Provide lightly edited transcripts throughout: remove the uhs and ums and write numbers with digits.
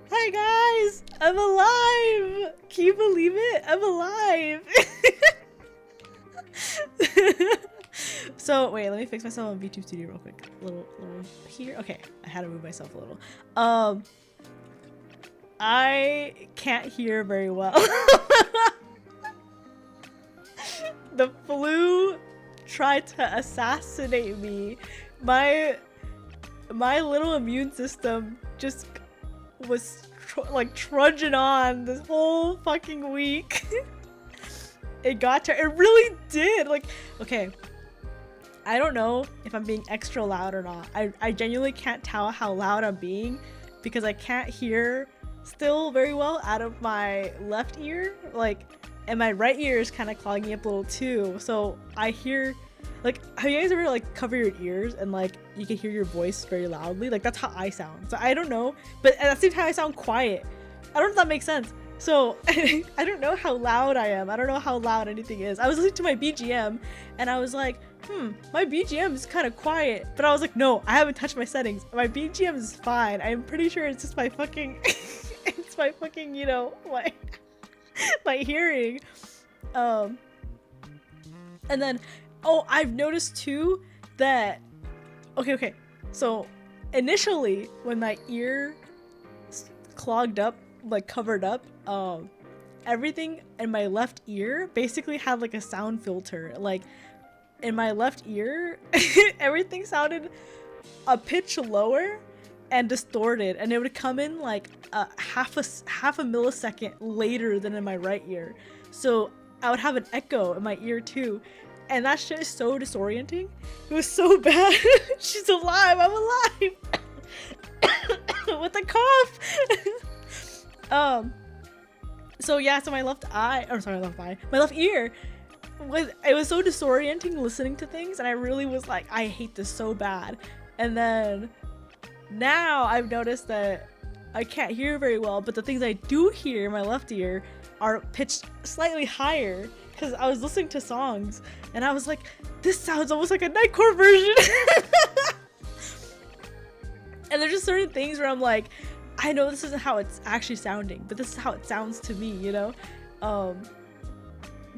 Hi guys! I'm alive! Can you believe it? I'm alive! So wait, let me fix myself on VTube Studio real quick. A little here. Okay, I had to move myself a little. I can't hear very well. The flu tried to assassinate me. My little immune system just was like trudging on this whole fucking week. It got to, it really did. Like, okay, I don't know if I'm being extra loud or not. I genuinely can't tell how loud I'm being because I can't hear still very well out of my left ear, like, and my right ear is kind of clogging up a little too. So I hear, like, have you guys ever like cover your ears and like you can hear your voice very loudly? Like that's how I sound. So I don't know, but at the same time I sound quiet. I don't know if that makes sense. So I don't know how loud I am. I don't know how loud anything is. I was listening to my BGM and I was like, my BGM is kind of quiet. But I was like, no, I haven't touched my settings. My BGM is fine. I'm pretty sure it's just my fucking, it's my fucking, you know, my hearing. And then, oh, I've noticed too that, okay. So initially when my ear clogged up, like covered up, everything in my left ear basically had like a sound filter. Like in my left ear, everything sounded a pitch lower and distorted, and it would come in like half a millisecond later than in my right ear. So I would have an echo in my ear too, and that shit is so disorienting. It was so bad. She's alive. I'm alive. With a cough. So yeah, so my left eye, or sorry, my left ear it was so disorienting listening to things, and I really was like, I hate this so bad. And then now I've noticed that I can't hear very well, but the things I do hear in my left ear are pitched slightly higher because I was listening to songs and I was like, this sounds almost like a Nightcore version. And there's just certain things where I'm like, I know this isn't how it's actually sounding, but this is how it sounds to me, you know?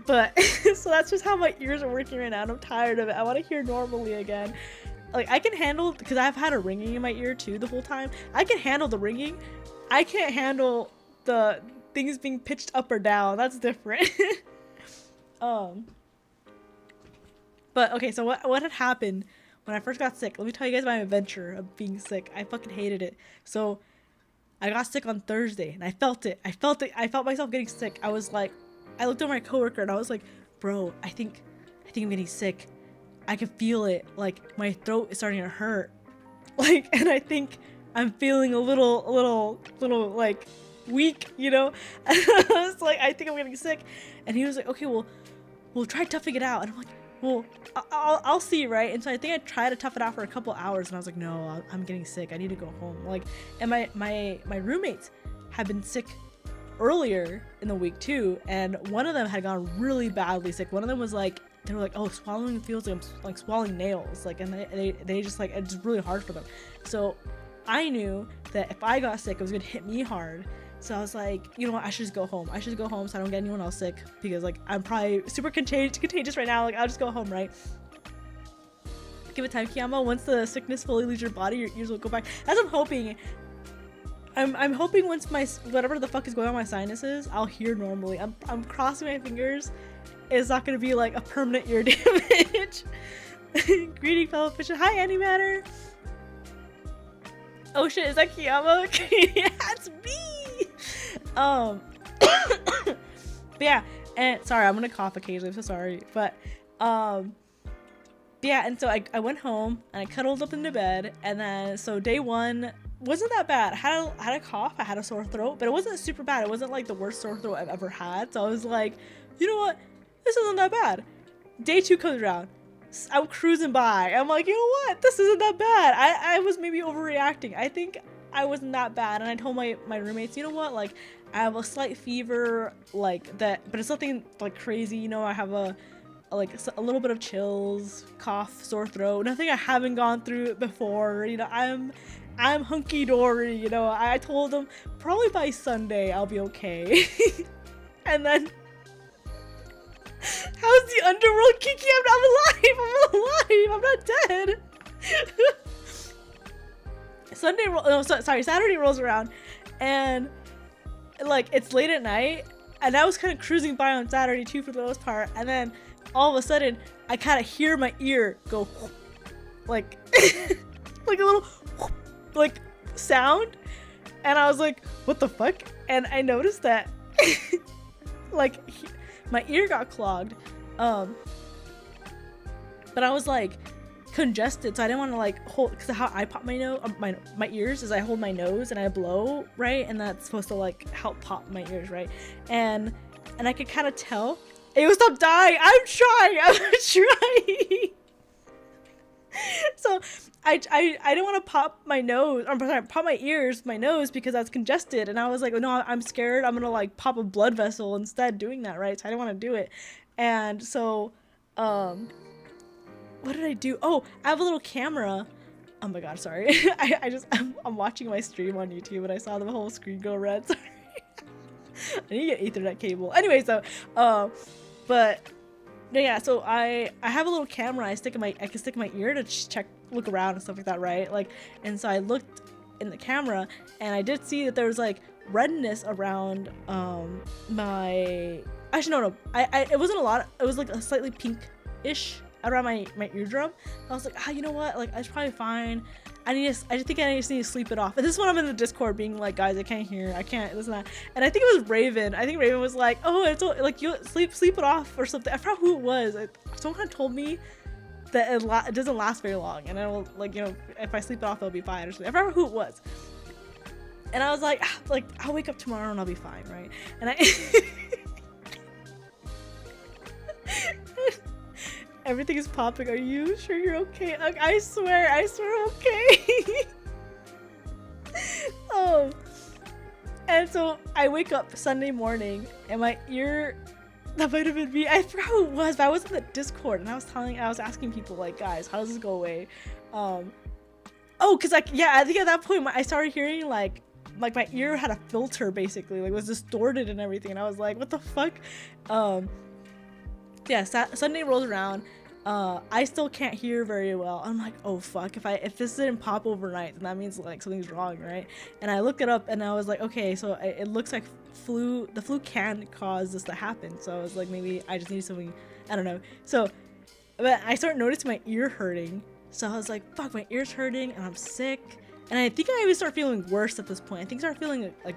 But so that's just how my ears are working right now, and I'm tired of it. I want to hear normally again. Like I can handle, because I've had a ringing in my ear too the whole time. I can handle the ringing. I can't handle the things being pitched up or down. That's different. But okay, so what had happened when I first got sick? Let me tell you guys my adventure of being sick. I fucking hated it. So I got sick on Thursday and I felt it. I felt myself getting sick. I was like, I looked at my coworker and I was like, bro, I think I'm getting sick. I can feel it. Like my throat is starting to hurt. Like, and I think I'm feeling a little like weak, you know? And I was like, I think I'm getting sick. And he was like, okay, well, we'll try toughing it out. And I'm like, well, I'll see, right? And so I think I tried to tough it out for a couple hours, and I was like, no, I'm getting sick. I need to go home. Like, and my roommates had been sick earlier in the week too, and one of them had gone really badly sick. One of them was like, they were like, oh, swallowing feels like I'm like swallowing nails, like, and they just like, it's really hard for them. So I knew that if I got sick, it was gonna hit me hard. So I was like, you know what, I should just go home. I should go home so I don't get anyone else sick, because like I'm probably super contagious right now. Like I'll just go home, right? Give it time, Kiayama. Once the sickness fully leaves your body, your ears will go back. That's what I'm hoping. I'm hoping once my whatever the fuck is going on my sinuses, I'll hear normally. I'm crossing my fingers. It's not gonna be like a permanent ear damage. Greeting fellow fisher. Hi, Antimatter. Oh shit, is that Kiayama? Yeah, it's me. But yeah, and sorry, I'm gonna cough occasionally. I'm so sorry, but yeah, and so I went home and I cuddled up into bed, and then so day one wasn't that bad. I had a cough, I had a sore throat, but it wasn't super bad. It wasn't like the worst sore throat I've ever had. So I was like, you know what, this isn't that bad. Day two comes around, I'm cruising by. I'm like, you know what, this isn't that bad. I was maybe overreacting. I think I wasn't that bad, and I told my roommates, you know what, like I have a slight fever, like that, but it's nothing like crazy, you know. I have a little bit of chills, cough, sore throat, nothing I haven't gone through before, you know. I'm hunky-dory, you know. I told him probably by Sunday I'll be okay. And then how's the underworld, Kiki? I'm alive. I'm not dead. Saturday rolls around, and like it's late at night, and I was kind of cruising by on Saturday too for the most part, and then all of a sudden I kind of hear my ear go like like a little like sound, and I was like, what the fuck? And I noticed that like my ear got clogged, but I was like congested, so I didn't want to like hold, because how I pop my nose, my ears is I hold my nose and I blow, right? And that's supposed to like help pop my ears, right? And I could kind of tell it was stop dying. I'm trying. So I didn't want to pop my nose, or sorry, pop my ears, my nose, because I was congested, and I was like, oh, no, I'm scared. I'm gonna like pop a blood vessel instead doing that, right? So I didn't want to do it, and so what did I do? Oh, I have a little camera. Oh my god, sorry. I'm watching my stream on YouTube and I saw the whole screen go red. Sorry. I need to get Ethernet cable. Anyway, so but yeah, so I have a little camera I can stick in my ear to check, look around and stuff like that, right? Like, and so I looked in the camera and I did see that there was like redness around my, actually no, it wasn't a lot. It was like a slightly pink-ish around my eardrum. I was like, you know what, like it's probably fine. I just think I just need to sleep it off. And this is when I'm in the Discord being like, guys, I can't hear, I can't, this and that. And I think it was Raven. I think Raven was like, oh, it's like you sleep it off or something. I forgot who it was. Someone had told me that it doesn't last very long, and I will, like, you know, if I sleep it off, it'll be fine or something. I forgot who it was. And I was like I'll wake up tomorrow and I'll be fine, right? And everything is popping. Are you sure you're okay? Like, I swear okay. Oh, and so I wake up Sunday morning and my ear, that might have been me. I forgot who it was, but I was in the Discord and I was asking people like, guys, how does this go away? Oh, cause like, yeah, I think at that point I started hearing like my ear had a filter basically, like it was distorted and everything, and I was like, what the fuck? Yeah, Sunday rolls around. I still can't hear very well. I'm like, oh fuck, if this didn't pop overnight, then that means like something's wrong, right? And I looked it up and I was like, okay, so it looks like the flu can cause this to happen. So I was like, maybe I just need something, I don't know. So, but I started noticing my ear hurting. So I was like, fuck, my ear's hurting and I'm sick. And I think I even started feeling worse at this point. I think I started feeling like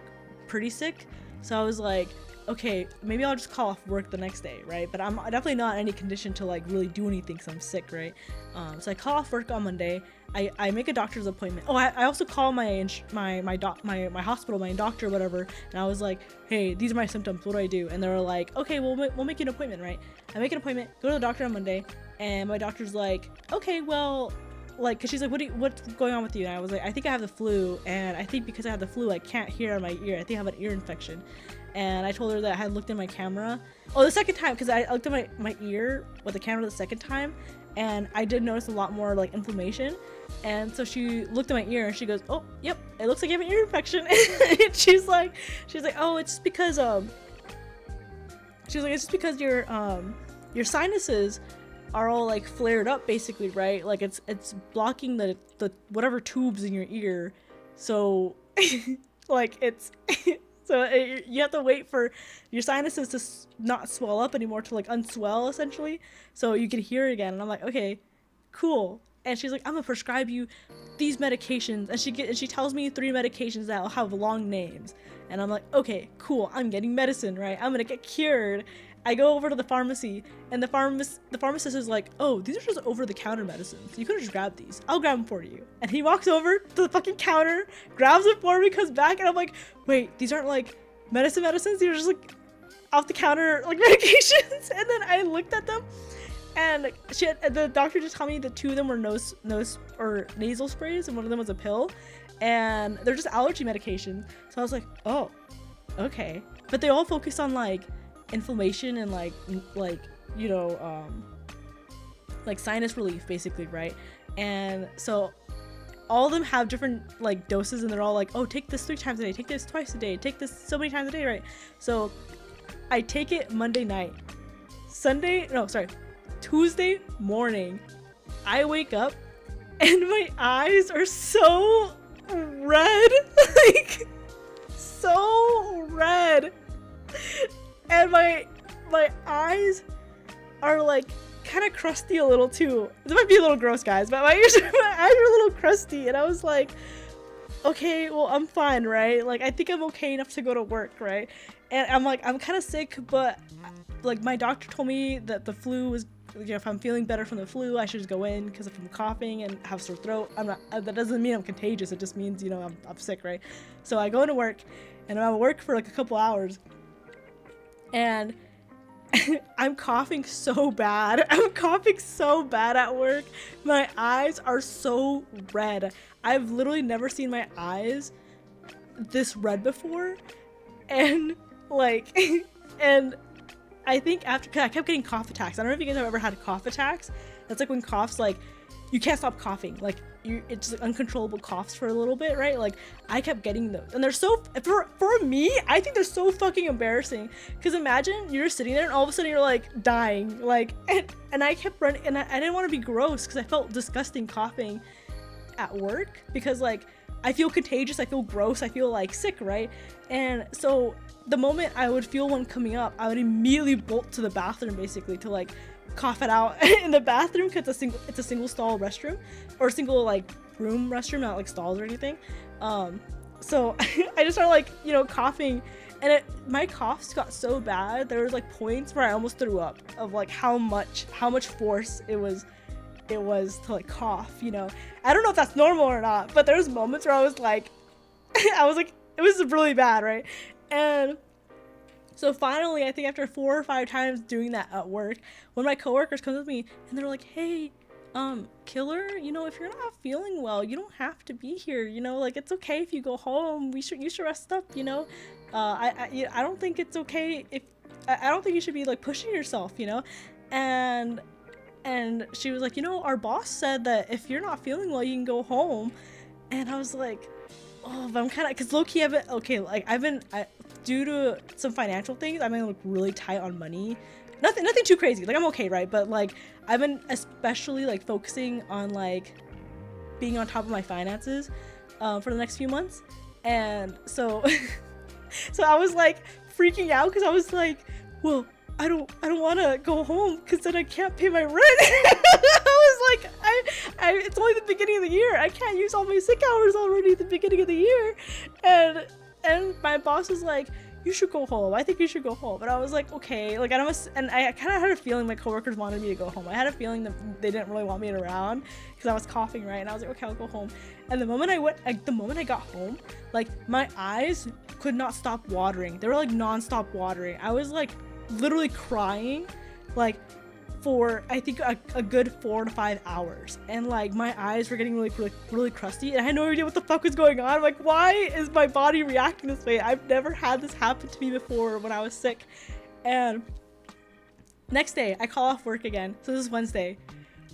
pretty sick. So I was like, okay, maybe I'll just call off work the next day, right? But I'm definitely not in any condition to like really do anything because I'm sick, right? So I call off work on Monday. I make a doctor's appointment. Oh, I also call my hospital, my doctor, whatever, and I was like, hey, these are my symptoms. What do I do? And they were like, okay, we'll make you an appointment, right? I make an appointment, go to the doctor on Monday, and my doctor's like, okay, well, like, cause she's like, what's going on with you? And I was like, I think I have the flu, and I think because I have the flu, I can't hear in my ear. I think I have an ear infection. And I told her that I had looked in my camera. Oh, the second time, because I looked at my ear with the camera the second time, and I did notice a lot more like inflammation. And so she looked at my ear and she goes, oh, yep, it looks like you have an ear infection. And she's like, oh, it's just because your sinuses are all like flared up basically, right? Like it's blocking the whatever tubes in your ear. So like it's so you have to wait for your sinuses to not swell up anymore, to like unswell essentially, so you can hear again. And I'm like, okay, cool. And she's like, I'm gonna prescribe you these medications, and she tells me 3 medications that will have long names. And I'm like, okay, cool, I'm getting medicine, right? I'm gonna get cured. I go over to the pharmacy, and the pharmacist is like, oh, these are just over-the-counter medicines. You could just grab these. I'll grab them for you. And he walks over to the fucking counter, grabs it for me, comes back, and I'm like, wait, these aren't like medicines? These are just like off-the-counter like medications. And then I looked at them, and the doctor just told me that 2 of them were nose or nasal sprays, and 1 of them was a pill, and they're just allergy medication. So I was like, oh, okay. But they all focus on like inflammation and like you know like sinus relief basically, right? And so all of them have different like doses, and they're all like, oh, take this 3 times a day, take this twice a day, take this so many times a day, right? So I take it Monday night. Tuesday morning, I wake up and my eyes are so red, like so red, and my eyes are like kind of crusty a little too. This might be a little gross, guys, but my eyes are a little crusty, and I was like, okay, well, I'm fine, right? Like, I think I'm okay enough to go to work, right? And I'm like, I'm kind of sick, but like my doctor told me that the flu was, you know, if I'm feeling better from the flu, I should just go in, because if I'm coughing and have sore throat, I'm not, that doesn't mean I'm contagious. It just means, you know, I'm sick, right? So I go into work, and I'm at work for like a couple hours, and I'm coughing so bad. I'm coughing so bad at work. My eyes are so red. I've literally never seen my eyes this red before. And like, and I think after, cause I kept getting cough attacks. I don't know if you guys have ever had cough attacks. That's like when coughs, like, you can't stop coughing. Like, it's like uncontrollable coughs for a little bit, right? Like, I kept getting those, and they're so, for me, I think they're so fucking embarrassing. Because imagine you're sitting there and all of a sudden you're like dying, like, and I kept running, and I didn't want to be gross because I felt disgusting coughing at work, because like I feel contagious, I feel gross, I feel like sick, right? And so the moment I would feel one coming up, I would immediately bolt to the bathroom, basically, to like cough it out in the bathroom, because it's a single stall restroom, or a single like room restroom, not like stalls or anything. So I just started like, you know, coughing, and my coughs got so bad, there was like points where I almost threw up, of like how much force it was to like cough, you know. I don't know if that's normal or not, but there was moments where I was like it was really bad, right? And so finally, I think after 4 or 5 times doing that at work, one of my coworkers comes with me and they're like, hey, Killer, you know, if you're not feeling well, you don't have to be here, you know, like, it's okay if you go home, you should rest up, you know. I don't think it's okay if, I don't think you should be like pushing yourself, you know. And she was like, you know, our boss said that if you're not feeling well, you can go home. And I was like, oh, but I'm kind of, because low-key due to some financial things, I've been like really tight on money. Nothing too crazy, like I'm okay, right? But like I've been especially like focusing on like being on top of my finances for the next few months. And so so I was like freaking out, because I was like, well, I don't want to go home because then I can't pay my rent. I was like, it's only the beginning of the year. I can't use all my sick hours already at the beginning of the year. And my boss was like, you should go home. I think you should go home. And I was like, okay. Like, and I kind of had a feeling my coworkers wanted me to go home. I had a feeling that they didn't really want me around because I was coughing, right? And I was like, okay, I'll go home. And the moment I got home, like my eyes could not stop watering. They were like non-stop watering. I was like literally crying, like for I think a good 4 to 5 hours, and like my eyes were getting really crusty, and I had no idea what the fuck was going on. I'm like, why is my body reacting this way? I've never had this happen to me before when I was sick. And next day I call off work again. So this is Wednesday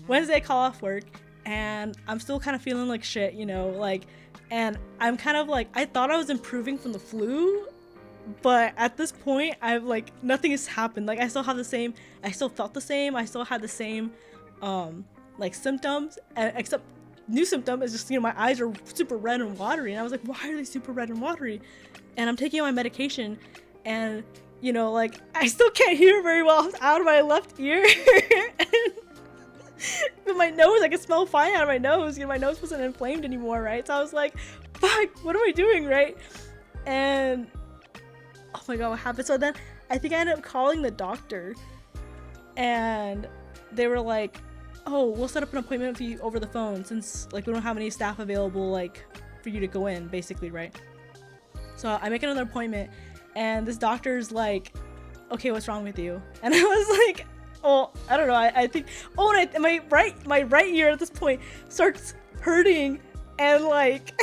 I call off work, and I'm still kind of feeling like shit, you know, like, and I'm kind of like, I thought I was improving from the flu, but at this point I've like, nothing has happened. Like I still felt the same, I still had the same like symptoms, except new symptom is just, you know, my eyes are super red and watery, and I was like, why are they super red and watery? And I'm taking my medication, and you know, like I still can't hear very well out of my left ear. But my nose, I can smell fine out of my nose, you know, my nose wasn't inflamed anymore, right? So I was like, fuck, what am I doing, right? And oh my god, what happened? So then I think I ended up calling the doctor, and they were like, oh, we'll set up an appointment with you over the phone, since like we don't have any staff available like for you to go in, basically, right? So I make another appointment, and this doctor's like, okay, what's wrong with you? And I was like, oh, I don't know, I think, oh, and my right ear at this point starts hurting and like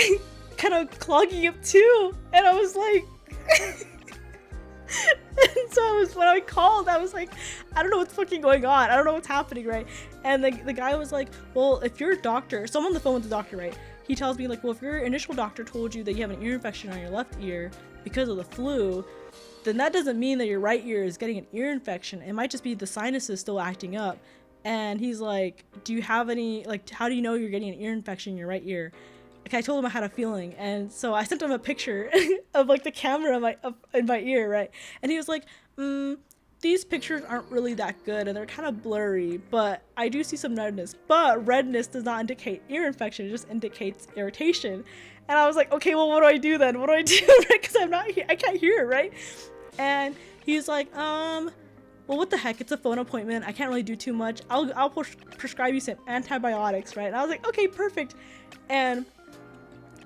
kind of clogging up too, and I was like and so when I called, I was like, I don't know what's fucking going on, I don't know what's happening, right? And the guy was like, well, if you're a doctor, so I'm on the phone with the doctor, right? he tells me like, well, if your initial doctor told you that you have an ear infection on your left ear because of the flu, then that doesn't mean that your right ear is getting an ear infection. It might just be the sinuses still acting up. And he's like, do you have any, like, how do you know you're getting an ear infection in your right ear? Like, I told him I had a feeling, and so I sent him a picture of like the camera in my ear, right? And he was like, these pictures aren't really that good and they're kind of blurry, but I do see some redness. But redness does not indicate ear infection, it just indicates irritation. And I was like, okay, well, what do I do then? What do I do? Because I'm not here, I can't hear, right? And he's like, well, what the heck? It's a phone appointment. I can't really do too much. I'll prescribe you some antibiotics, right? And I was like, okay, perfect. And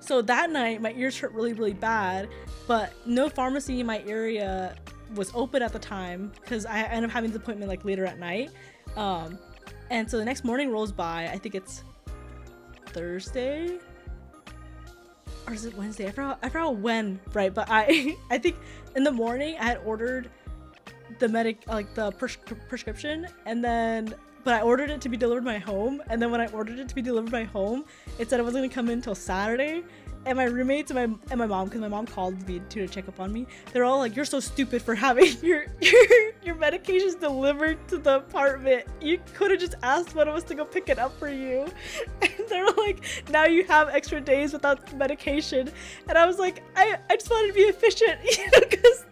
so that night, my ears hurt really, really bad, but no pharmacy in my area was open at the time because I ended up having the appointment like later at night. And so the next morning rolls by. I think it's Thursday, or is it Wednesday? I forgot when, right? But I think in the morning I had ordered the prescription, and then but I ordered it to be delivered to my home, and then when I ordered it to be delivered to my home, it said it wasn't gonna come in until Saturday. And my roommates and my mom, because my mom called me to check up on me, they're all like, you're so stupid for having your medications delivered to the apartment. You could have just asked one of us to go pick it up for you. And they're like, now you have extra days without medication. And I was like, I just wanted to be efficient, you know, because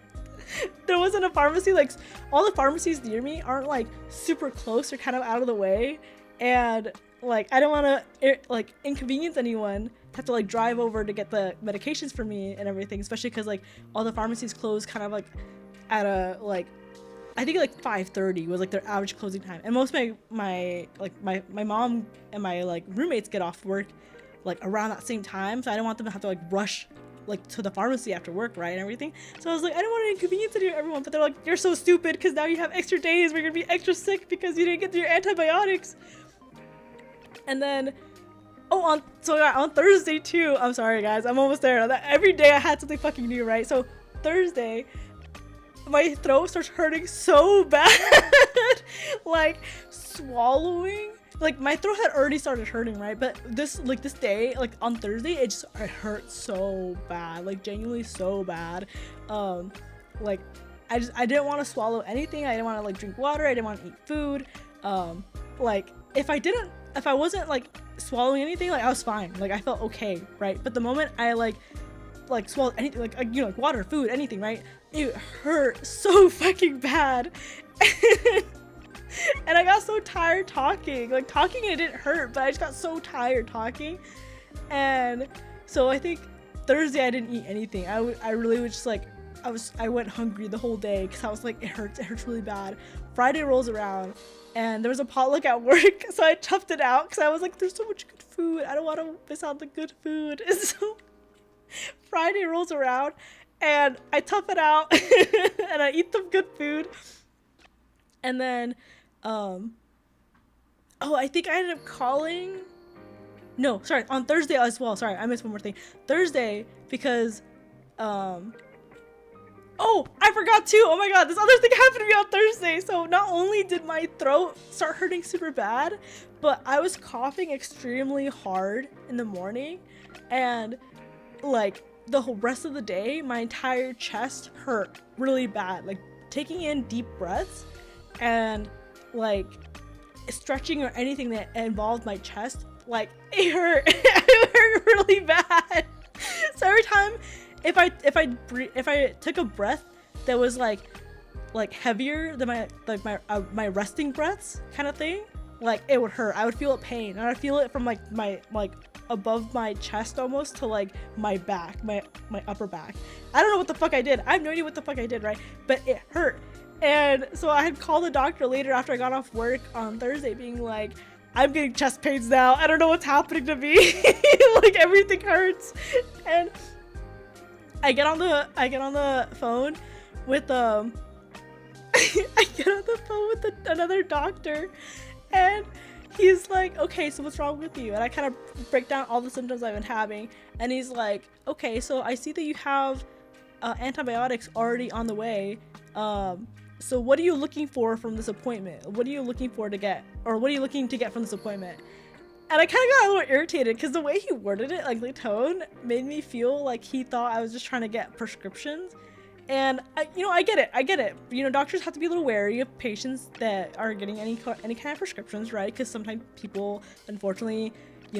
there wasn't a pharmacy. Like, all the pharmacies near me aren't like super close, they're kind of out of the way, and like I don't want to like inconvenience anyone, have to like drive over to get the medications for me and everything, especially because like all the pharmacies close kind of like at a like, I think like 5:30 was like their average closing time, and most of my mom and my like roommates get off work like around that same time, so I don't want them to have to like rush like to the pharmacy after work, right, and everything. So I was like, I don't want to inconvenience everyone, but they're like, you're so stupid because now you have extra days, we're gonna be extra sick because you didn't get your antibiotics. And then on Thursday too, I'm sorry guys, I'm almost there. Every day I had something fucking new, right? So Thursday, my throat starts hurting so bad, like swallowing. Like my throat had already started hurting, right? But this day, like on Thursday, it hurt so bad, like genuinely so bad. Like I didn't want to swallow anything. I didn't want to like drink water. I didn't want to eat food. Like if I wasn't like swallowing anything, like I was fine. Like I felt okay, right? But the moment I like swallowed anything, like you know, like water, food, anything, right? It hurt so fucking bad. And I got so tired talking. Like talking it didn't hurt, but I just got so tired talking. And so I think Thursday I didn't eat anything. I really was just like, I went hungry the whole day because I was like, it hurts really bad. Friday rolls around and there was a potluck at work, so I toughed it out because I was like, there's so much good food, I don't want to miss out the good food. And so Friday rolls around and I tough it out and I eat some good food. And then I think I ended up calling, no, sorry, on Thursday as well, sorry, I missed one more thing. Thursday, because I forgot too, oh my god, this other thing happened to me on Thursday. So not only did my throat start hurting super bad, but I was coughing extremely hard in the morning, and like the whole rest of the day my entire chest hurt really bad. Like taking in deep breaths and like stretching or anything that involved my chest, like it hurt. It hurt really bad. So every time if I took a breath that was like heavier than my resting breaths kind of thing, like it would hurt. I would feel pain, and I'd feel it from like my above my chest almost to like my back, my upper back. I don't know what the fuck I did. I have no idea what the fuck I did, right? But it hurt. And so I had called the doctor later after I got off work on Thursday being like, I'm getting chest pains now. I don't know what's happening to me. Like everything hurts. And I get on the phone with another doctor, and he's like, okay, so what's wrong with you? And I kind of break down all the symptoms I've been having, and he's like, okay, so I see that you have antibiotics already on the way. So what are you looking for from this appointment? What are you looking for to get, or what are you looking to get from this appointment? And I kind of got a little irritated because the way he worded it, like the tone, made me feel like he thought I was just trying to get prescriptions. And I get it. Doctors have to be a little wary of patients that are getting any kind of prescriptions, right? Because sometimes people, unfortunately,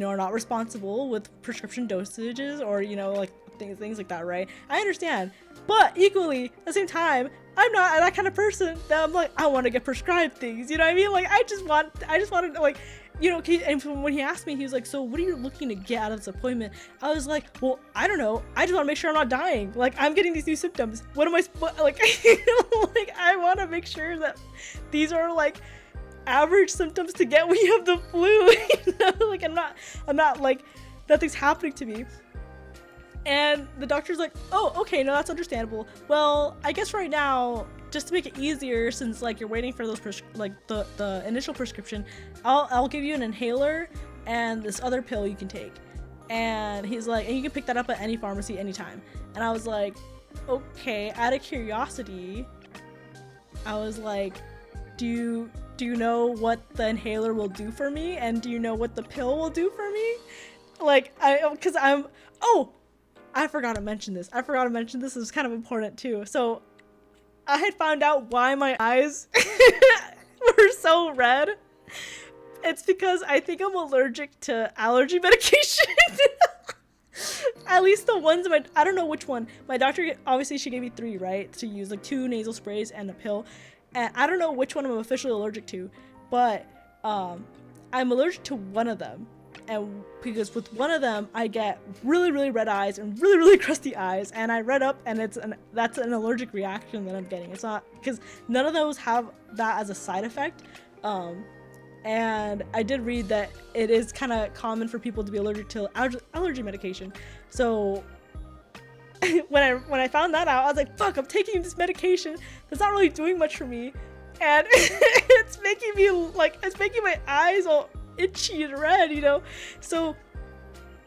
are not responsible with prescription dosages or like things like that, right? I understand, but equally at the same time, I'm not that kind of person that I'm like, I want to get prescribed things. You know what I mean? Like I just want to like. And when he asked me, he was like, so what are you looking to get out of this appointment? I was like, well, I don't know. I just want to make sure I'm not dying. Like, I'm getting these new symptoms. What am I, like, like, I want to make sure that these are, like, average symptoms to get when you have the flu. Like, I'm not, like, nothing's happening to me. And the doctor's like, oh, okay, no, that's understandable. Well, I guess right now, just to make it easier, since like you're waiting for those the initial prescription, I'll give you an inhaler and this other pill you can take. And he's like, and you can pick that up at any pharmacy anytime. And I was like, okay. Out of curiosity, I was like, do you know what the inhaler will do for me? And do you know what the pill will do for me? Like, I forgot to mention this. This is kind of important too. So I had found out why my eyes were so red. It's because I think I'm allergic to allergy medication. At least the ones I don't know which one. My doctor, obviously she gave me 3, right? To use like 2 nasal sprays and a pill. And I don't know which one I'm officially allergic to, but I'm allergic to one of them. And because with one of them, I get really, really red eyes and really, really crusty eyes. And I read up, and that's an allergic reaction that I'm getting. It's not, because none of those have that as a side effect. And I did read that it is kind of common for people to be allergic to allergy medication. So when I found that out, I was like, fuck, I'm taking this medication that's not really doing much for me. And it's making my eyes all itchy and red, So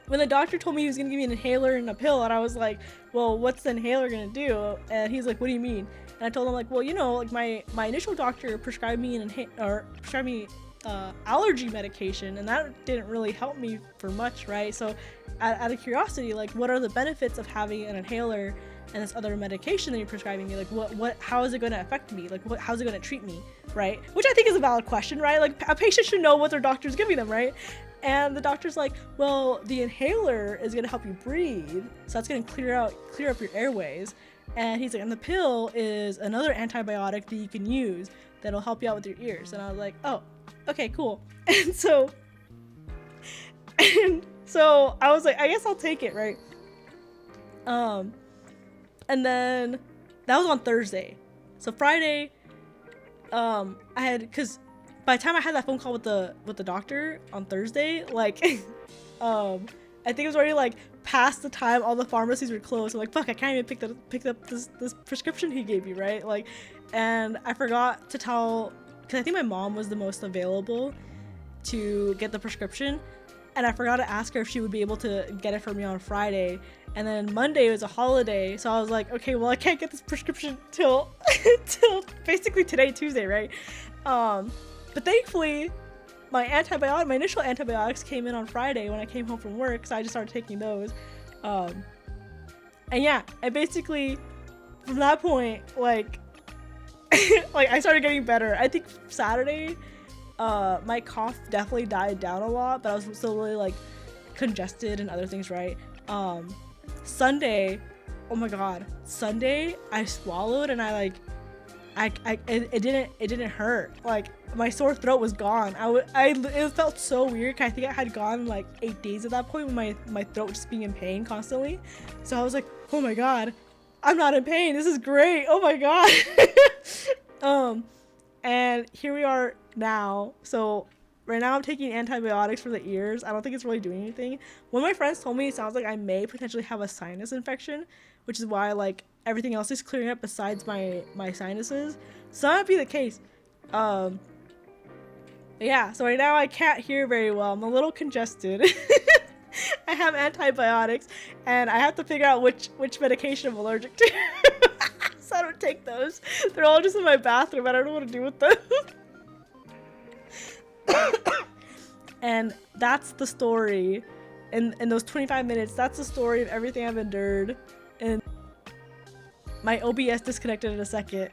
when the doctor told me he was gonna give me an inhaler and a pill, and I was like, well, what's the inhaler gonna do? And he's like, what do you mean? And I told him, like, well, like my initial doctor prescribed me allergy medication, and that didn't really help me for much, right? So out of curiosity, like, what are the benefits of having an inhaler and this other medication that you're prescribing me? Like, how is it going to affect me? Like, how's it going to treat me, right? Which I think is a valid question, right? Like, a patient should know what their doctor's giving them, right? And the doctor's like, well, the inhaler is going to help you breathe, so that's going to clear up your airways. And he's like, and the pill is another antibiotic that you can use that'll help you out with your ears. And I was like, oh, okay, cool. And so I was like, I guess I'll take it, right? And then that was on Thursday. So Friday, because by the time I had that phone call with the doctor on Thursday, like, I think it was already like past the time all the pharmacies were closed. I'm like, fuck, I can't even pick up this prescription he gave me, right? Like, and I forgot to tell, because I think my mom was the most available to get the prescription, and I forgot to ask her if she would be able to get it for me on Friday. And then Monday was a holiday, so I was like, okay, well, I can't get this prescription till basically today, Tuesday, right? But thankfully, my initial antibiotics came in on Friday when I came home from work, so I just started taking those. And yeah, I basically, from that point, like, I started getting better. I think Saturday, my cough definitely died down a lot, but I was still really, like, congested and other things, right? Sunday, oh my god, Sunday, I swallowed and it didn't hurt. Like, my sore throat was gone. It felt so weird. I think I had gone like 8 days at that point with my throat just being in pain constantly. So I was like, oh my god, I'm not in pain. This is great. Oh my god. And here we are now. So right now I'm taking antibiotics for the ears. I don't think it's really doing anything. One of my friends told me it sounds like I may potentially have a sinus infection, which is why, like, everything else is clearing up besides my sinuses. So that might be the case. Yeah, so right now I can't hear very well. I'm a little congested. I have antibiotics, and I have to figure out which medication I'm allergic to. So I don't take those. They're all just in my bathroom. I don't know what to do with them. And that's the story. In those 25 minutes, that's the story of everything I've endured. And my OBS disconnected in a second.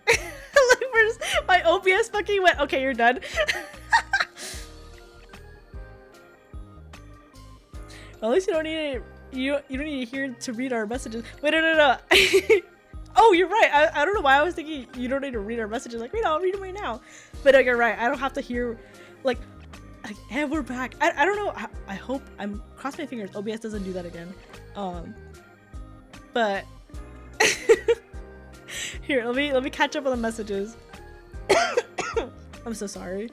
My OBS fucking went, okay, you're done. Well, at least you don't need to hear to read our messages. Wait, no. Oh, you're right. I don't know why I was thinking you don't need to read our messages. Like, I'll read them right now. But no, you're right. I don't have to hear, like, and we're back. I don't know. I hope, I'm cross my fingers OBS doesn't do that again. But here, let me catch up on the messages. I'm so sorry.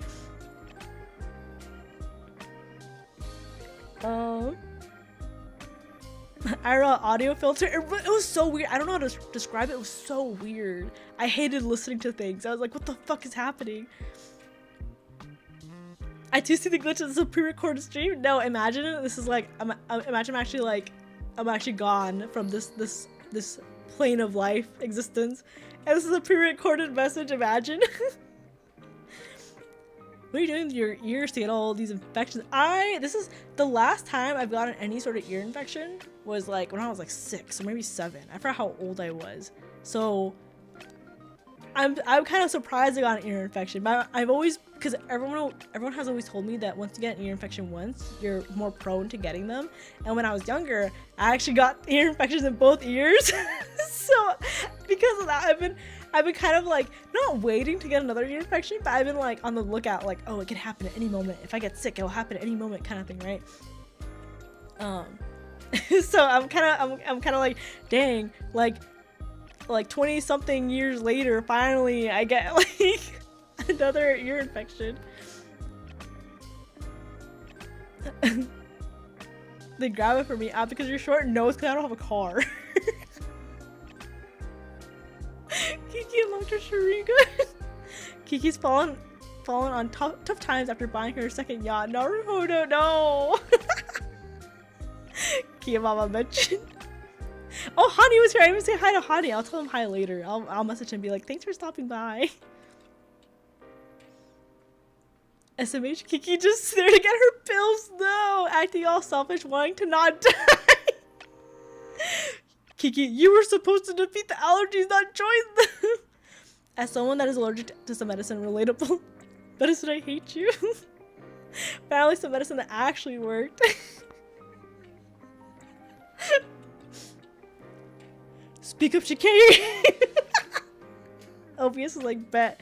IRL audio filter. It was so weird. I don't know how to describe it. It was so weird. I hated listening to things. I was like, what the fuck is happening? I do see the glitches. This is a pre-recorded stream. No, imagine it. This is like, imagine I'm actually gone from this plane of life existence, and this is a pre-recorded message. Imagine. What are you doing with your ears to get all these infections? This is the last time I've gotten any sort of ear infection was like when I was like 6 or maybe 7. I forgot how old I was. So I'm kind of surprised I got an ear infection. But I've always, because everyone has always told me that once you get an ear infection once, you're more prone to getting them. And when I was younger, I actually got ear infections in both ears. So because of that, I've been kind of like not waiting to get another ear infection, but I've been like on the lookout, like, oh, it could happen at any moment. If I get sick, it'll happen at any moment, kind of thing, right? So I'm kind of like, dang, like 20 something years later, finally I get like another ear infection. They grab it for me because you're short nose because I don't have a car. Kiki unlocked her Sharingan. Kiki's fallen on tough times after buying her second yacht. Naruto, no. Kiyamama mentioned. Oh, Hani was here. I didn't even say hi to Hani. I'll tell him hi later. I'll message him and be like, thanks for stopping by. SMH Kiki just there to get her pills. No, acting all selfish, wanting to not die. Kiki, you were supposed to defeat the allergies, not join them. As someone that is allergic to some medicine, relatable. Medicine, I hate you. Finally, some medicine that actually worked. Speak up, Shikari. OBS is like, bet.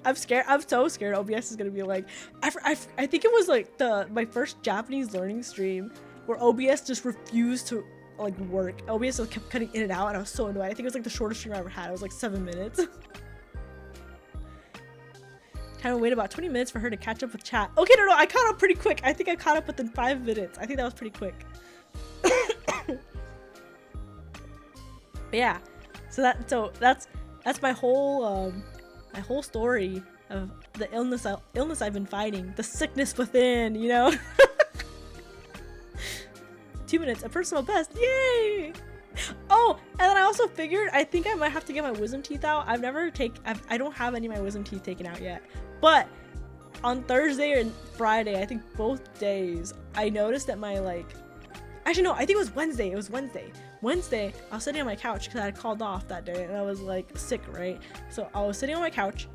I'm scared. I'm so scared OBS is gonna be like, I think it was like my first Japanese learning stream where OBS just refused to like work. OBS just kept cutting in and out, and I was so annoyed. I think it was like the shortest stream I ever had. It was like 7 minutes. Time to wait about 20 minutes for her to catch up with chat. Okay, no, I caught up pretty quick. I think I caught up within 5 minutes. I think that was pretty quick. But yeah, so that's my whole story of the illness I've been fighting, the sickness within, you know. 2 minutes, a personal best, yay! Oh, and then I also figured I think I might have to get my wisdom teeth out. I don't have any of my wisdom teeth taken out yet, but on Thursday and Friday, I think both days, I noticed that my actually no, I think it was Wednesday. It was Wednesday, I was sitting on my couch because I had called off that day and I was like sick, right? So I was sitting on my couch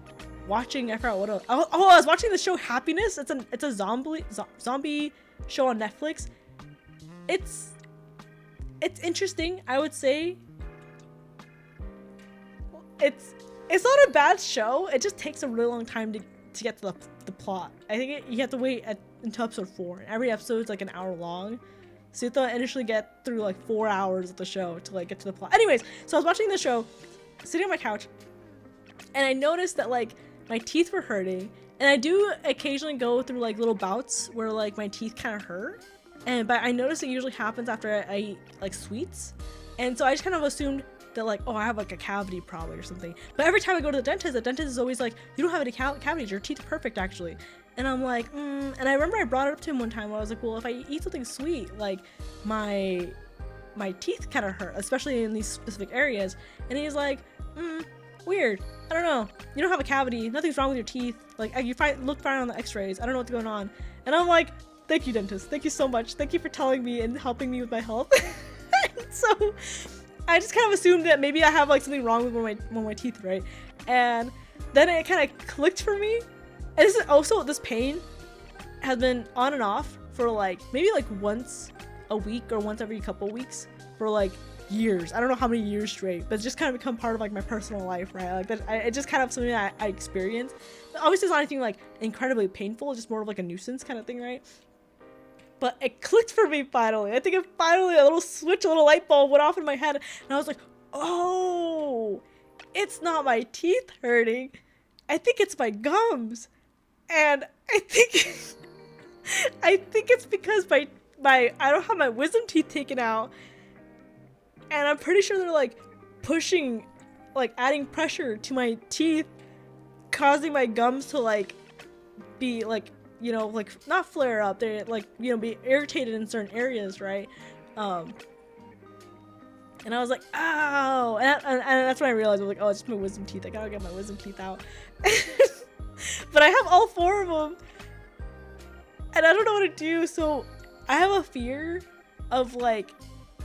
watching, I forgot what else. I was watching the show Happiness. It's a zombie show on Netflix. It's interesting, I would say. It's not a bad show. It just takes a really long time to get to the plot. I think you have to wait until episode 4. And every episode is like an hour long. So you have to initially get through like 4 hours of the show to like get to the plot. Anyways, so I was watching the show, sitting on my couch, and I noticed that like my teeth were hurting. And I do occasionally go through like little bouts where like my teeth kind of hurt. But I noticed it usually happens after I eat like sweets. And so I just kind of assumed that like, oh, I have like a cavity probably or something. But every time I go to the dentist is always like, you don't have any cavities, your teeth are perfect actually. And I'm like, and I remember I brought it up to him one time where I was like, well, if I eat something sweet, like my teeth kind of hurt, especially in these specific areas. And he's like, weird. I don't know. You don't have a cavity. Nothing's wrong with your teeth. Like, you look fine on the x-rays. I don't know what's going on. And I'm like, Thank you, dentist. Thank you so much. Thank you for telling me and helping me with my health. So I just kind of assumed that maybe I have like something wrong with one of my teeth, right? And then it kind of clicked for me. And this is also, this pain has been on and off for like maybe like once a week or once every couple weeks for like years. I don't know how many years straight, but it's just kind of become part of like my personal life, right? Like that, it's just kind of something that I experience. Obviously, it's not anything like incredibly painful. It's just more of like a nuisance kind of thing, right? But it clicked for me finally. I think it finally, a little switch, a little light bulb went off in my head, and I was like, oh, it's not my teeth hurting. I think it's my gums, and I think I think it's because my I don't have my wisdom teeth taken out, and I'm pretty sure they're like pushing, like adding pressure to my teeth, causing my gums to like be like, you know, like not flare up, they like, you know, be irritated in certain areas, right? And I was like, ow, and that's when I realized, I was like, oh, it's just my wisdom teeth. I gotta get my wisdom teeth out. But I have all 4 of them, and I don't know what to do. So I have a fear of like,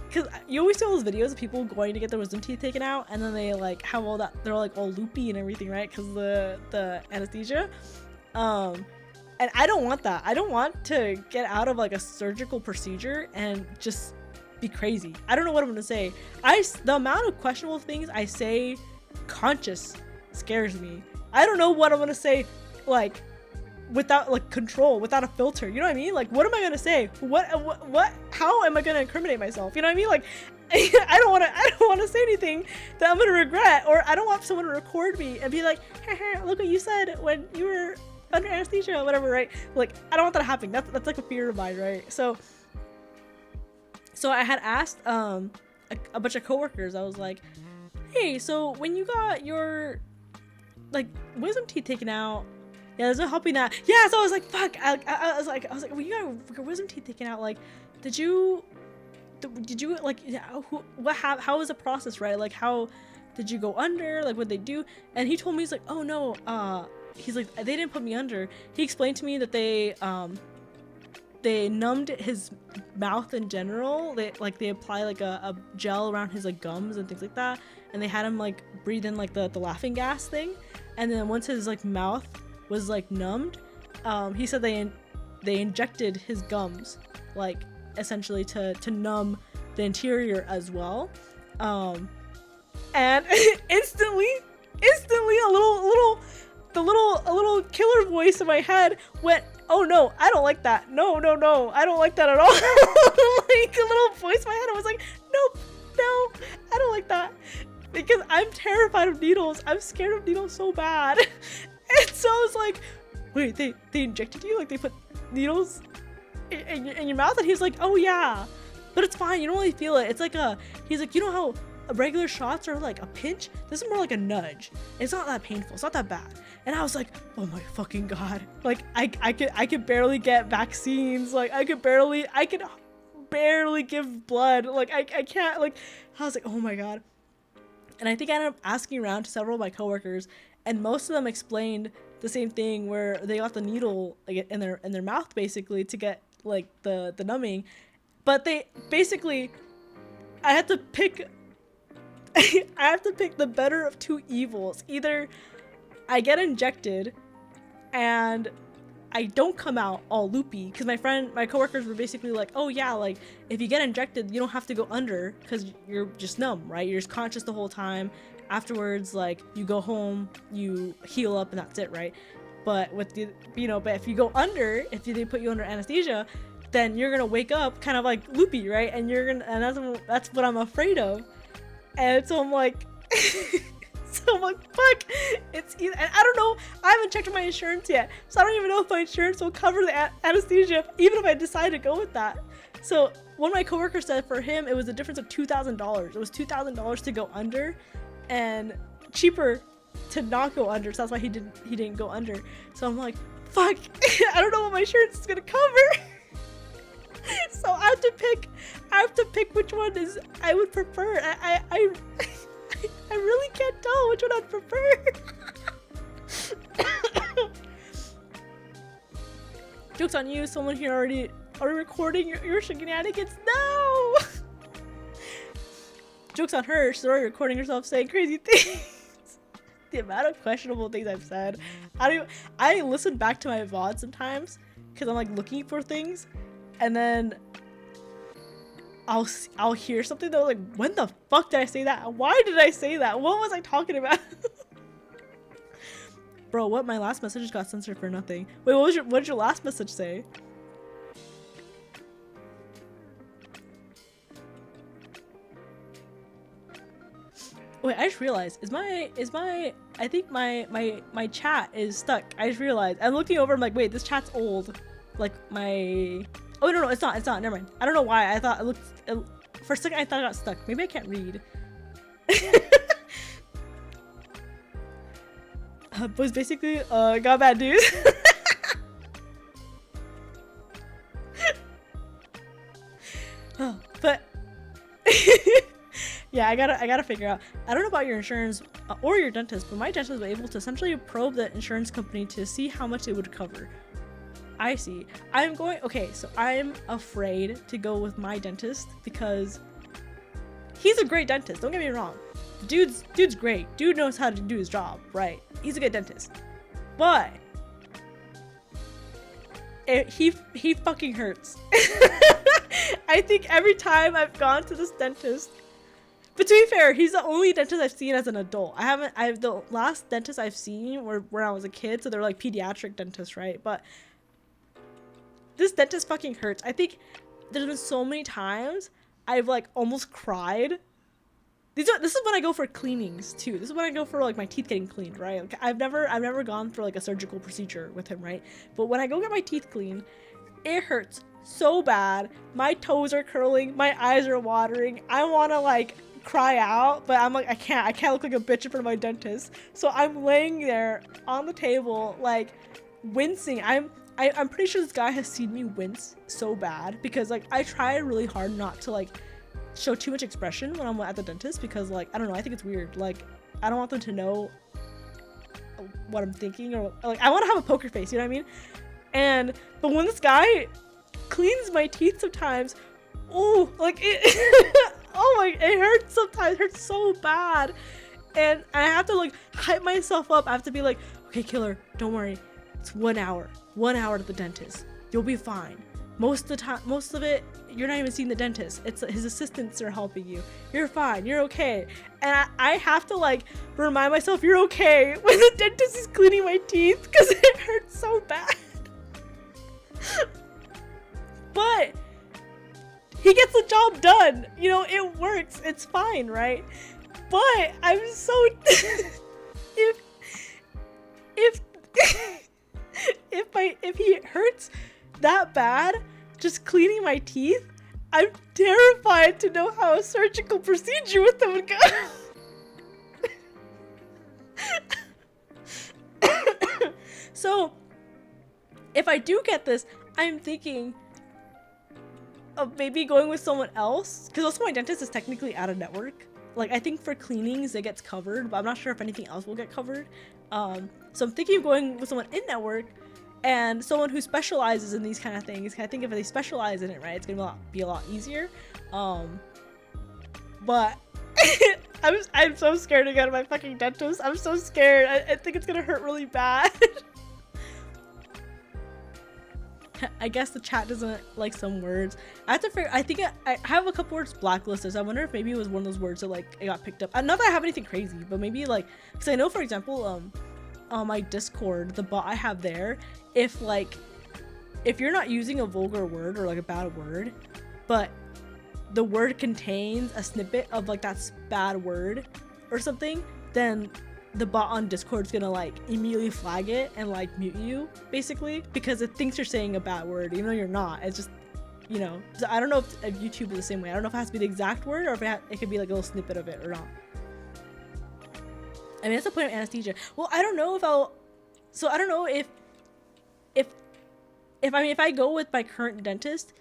because you always see all those videos of people going to get their wisdom teeth taken out, and then they like have all that, they're like all loopy and everything, right? Because the anesthesia. And I don't want that. I don't want to get out of like a surgical procedure and just be crazy. I don't know what I'm gonna say. The amount of questionable things I say conscious scares me. I don't know what I'm gonna say, like without like control, without a filter. You know what I mean? Like, what am I gonna say? What? How am I gonna incriminate myself? You know what I mean? Like, I don't want to say anything that I'm gonna regret, or I don't want someone to record me and be like, hey, look what you said when you were under anesthesia or whatever, right? Like, I don't want that to happen. That's like a fear of mine, right? So I had asked a bunch of coworkers. I was like, hey, so when you got your like wisdom teeth taken out, yeah, there's no helping that. Yeah, so I was like, fuck. I was like, when you got your wisdom teeth taken out, like, did you like, yeah, how was the process, right? Like, how did you go under? Like, what they do? And he told me, he's like, oh no, he's like, they didn't put me under. He explained to me that they numbed his mouth in general. They apply like a gel around his like gums and things like that, and they had him like breathe in like the laughing gas thing, and then once his like mouth was like numbed, he said they injected his gums, like essentially to numb the interior as well, and instantly a little killer voice in my head went, oh no, I don't like that. No, I don't like that at all. Like a little voice in my head, I was like, nope, no, I don't like that. Because I'm terrified of needles. I'm scared of needles so bad. And so I was like, wait, they injected you? Like they put needles in your mouth? And he's like, oh yeah, but it's fine, you don't really feel it. It's like he's like, you know how regular shots are like a pinch? This is more like a nudge. It's not that painful, it's not that bad. And I was like, oh my fucking god, like I could barely get vaccines, like I could barely give blood, like I can't, like I was like, oh my god. And I think I ended up asking around to several of my coworkers, and most of them explained the same thing, where they got the needle like in their mouth basically to get like the numbing, but they basically, I had to pick the better of two evils. Either I get injected and I don't come out all loopy, because my coworkers were basically like, oh yeah, like if you get injected, you don't have to go under because you're just numb, right? You're just conscious the whole time. Afterwards, like you go home, you heal up, and that's it, right? But with the, but if you go under, if they put you under anesthesia, then you're gonna wake up kind of like loopy, right? And that's what I'm afraid of. And so I'm like, fuck, it's either, and I don't know, I haven't checked my insurance yet, so I don't even know if my insurance will cover the anesthesia, even if I decide to go with that. So one of my coworkers said for him, it was a difference of $2,000. It was $2,000 to go under, and cheaper to not go under, so that's why he didn't go under. So I'm like, fuck, I don't know what my insurance is gonna cover. So I have to pick which one is I would prefer. I really can't tell which one I'd prefer. Joke's on you, someone here already recording your shenanigans. No! Joke's on her, she's already recording herself saying crazy things. The amount of questionable things I've said. I listen back to my VOD sometimes because I'm like looking for things, and then I'll hear something that was like, when the fuck did I say that? Why did I say that? What was I talking about? Bro, what? My last message got censored for nothing. Wait, what did your last message say? Wait, I just realized, I think my chat is stuck. I just realized. I'm looking over, I'm like, wait, this chat's old. Like my, oh no, it's not, never mind. I don't know why, I thought for a second I thought it got stuck. Maybe I can't read. Was basically, got bad news. But yeah, I gotta figure out. I don't know about your insurance or your dentist, but my dentist was able to essentially probe the insurance company to see how much they would cover. I see. Okay, so I'm afraid to go with my dentist because he's a great dentist. Don't get me wrong. Dude's great. Dude knows how to do his job, right? He's a good dentist. But he fucking hurts. I think every time I've gone to this dentist, but to be fair, he's the only dentist I've seen as an adult. The last dentist I've seen were when I was a kid, so they're like pediatric dentists, right? But this dentist fucking hurts. I think there's been so many times I've like almost cried. This is when I go for cleanings too. This is when I go for like my teeth getting cleaned, right? Like, I've never gone for like a surgical procedure with him, right? But when I go get my teeth cleaned, it hurts so bad. My toes are curling, my eyes are watering. I want to like cry out, but I'm like, I can't look like a bitch in front of my dentist. So I'm laying there on the table like wincing. I'm pretty sure this guy has seen me wince so bad because like I try really hard not to like show too much expression when I'm at the dentist because like I don't know, I think it's weird. Like I don't want them to know what I'm thinking, or like I want to have a poker face, you know what I mean? But when this guy cleans my teeth sometimes, oh, like it oh my, it hurts sometimes. It hurts so bad, and I have to like hype myself up. I have to be like, okay, Killer, don't worry, it's 1 hour at the dentist, you'll be fine. Most of it, you're not even seeing the dentist. It's his assistants are helping you. You're fine. You're okay. And I have to like remind myself you're okay when the dentist is cleaning my teeth because it hurts so bad. But he gets the job done. You know, it works. It's fine, right? But I'm so if he hurts that bad just cleaning my teeth, I'm terrified to know how a surgical procedure with them would go. So if I do get this, I'm thinking of maybe going with someone else, because also my dentist is technically out of network. Like I think for cleanings it gets covered, but I'm not sure if anything else will get covered. So I'm thinking of going with someone in network and someone who specializes in these kind of things. I think if they specialize in it, right, it's gonna be a lot easier. But I'm so scared to go to my fucking dentist. I'm so scared. I think it's gonna hurt really bad. I guess the chat doesn't like some words. I have to figure. I think I have a couple words blacklisted. So I wonder if maybe it was one of those words that like it got picked up. Not that I have anything crazy, but maybe like, because I know, for example, on my Discord, the bot I have there, if you're not using a vulgar word or like a bad word, but the word contains a snippet of like that bad word or something, then the bot on Discord is gonna like immediately flag it and like mute you, basically, because it thinks you're saying a bad word even though you're not. It's just, you know, so I don't know if YouTube is the same way. I don't know if it has to be the exact word or if it could be like a little snippet of it or not. I mean, that's the point of anesthesia. Well, I don't know if I don't know if I go with my current dentist,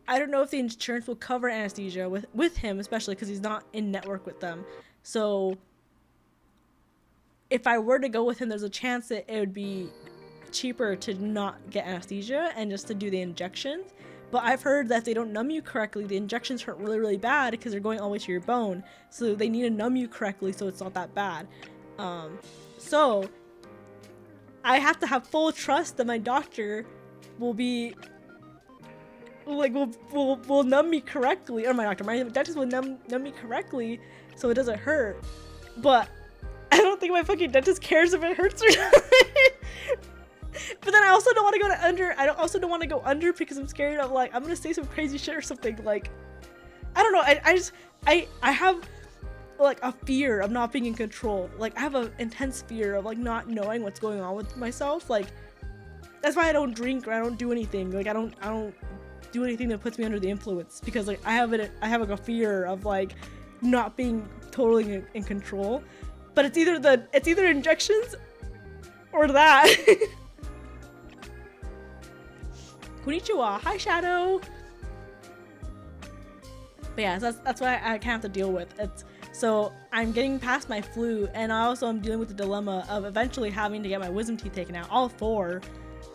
I don't know if the insurance will cover anesthesia with him, especially because he's not in network with them. So if I were to go with him, there's a chance that it would be cheaper to not get anesthesia and just to do the injections. But I've heard that if they don't numb you correctly, the injections hurt really, really bad because they're going all the way to your bone. So they need to numb you correctly so it's not that bad. So I have to have full trust that my doctor will be like will numb me correctly, or my doctors will numb me correctly so it doesn't hurt. But I don't think my fucking dentist cares if it hurts or not. But then I also don't want to go to under. I also don't want to go under because I'm scared of like I'm gonna say some crazy shit or something. Like I don't know. I have like a fear of not being in control. Like I have an intense fear of like not knowing what's going on with myself. Like that's why I don't drink or I don't do anything. Like I don't do anything that puts me under the influence because like I have like a fear of like not being totally in control. But it's either injections or that. Konnichiwa. Hi, Shadow. But yeah, that's what I kind of have to deal with. So I'm getting past my flu, and also I'm dealing with the dilemma of eventually having to get my wisdom teeth taken out, all 4,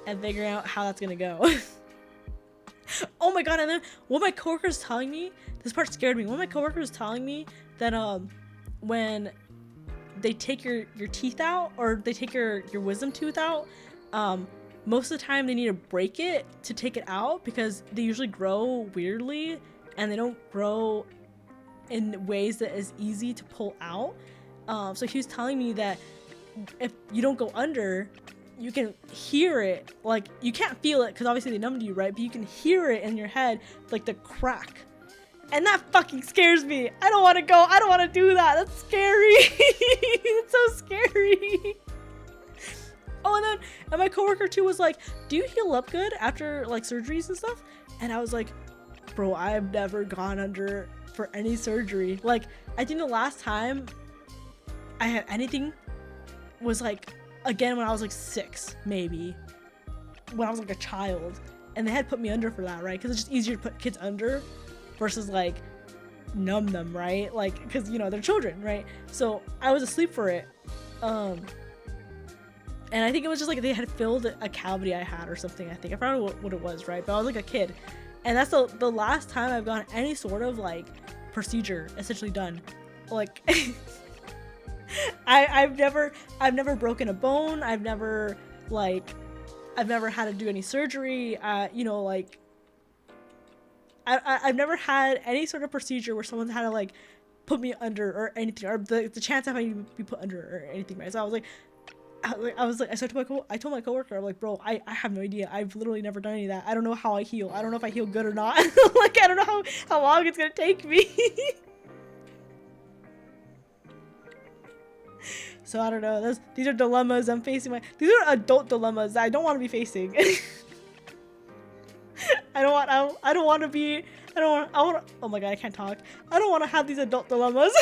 and figuring out how that's gonna go. Oh my god, and then one of my coworkers telling me, this part scared me, one of my coworkers telling me that when they take your teeth out, or they take your wisdom tooth out, most of the time they need to break it to take it out because they usually grow weirdly and they don't grow in ways that is easy to pull out. So he was telling me that if you don't go under, you can hear it. Like you can't feel it because obviously they numbed you, right? But you can hear it in your head, like the crack. And that fucking scares me. I don't want to go. I don't want to do that. That's scary. It's so scary. Oh, and my coworker too was like, do you heal up good after like surgeries and stuff? And I was like, bro, I've never gone under for any surgery. Like, I think the last time I had anything was like, again, when I was like 6, maybe. When I was like a child. And they had put me under for that, right? Because it's just easier to put kids under versus like numb them, right? Like, because, you know, they're children, right? So I was asleep for it. And I think it was just like they had filled a cavity I had or something, I think. I forgot what it was, right? But I was like a kid. And that's the last time I've gotten any sort of like procedure essentially done. Like I've never broken a bone. I've never had to do any surgery. You know, like I've never had any sort of procedure where someone's had to like put me under or anything, or the chance of having to be put under or anything, right? So I was like, I told my coworker, I'm like, bro, I have no idea. I've literally never done any of that. I don't know how I heal. I don't know if I heal good or not. Like, I don't know how long it's gonna take me. So I don't know. These are dilemmas I'm facing. These are adult dilemmas that I don't want to be facing. I don't want to. Oh my god, I can't talk. I don't want to have these adult dilemmas.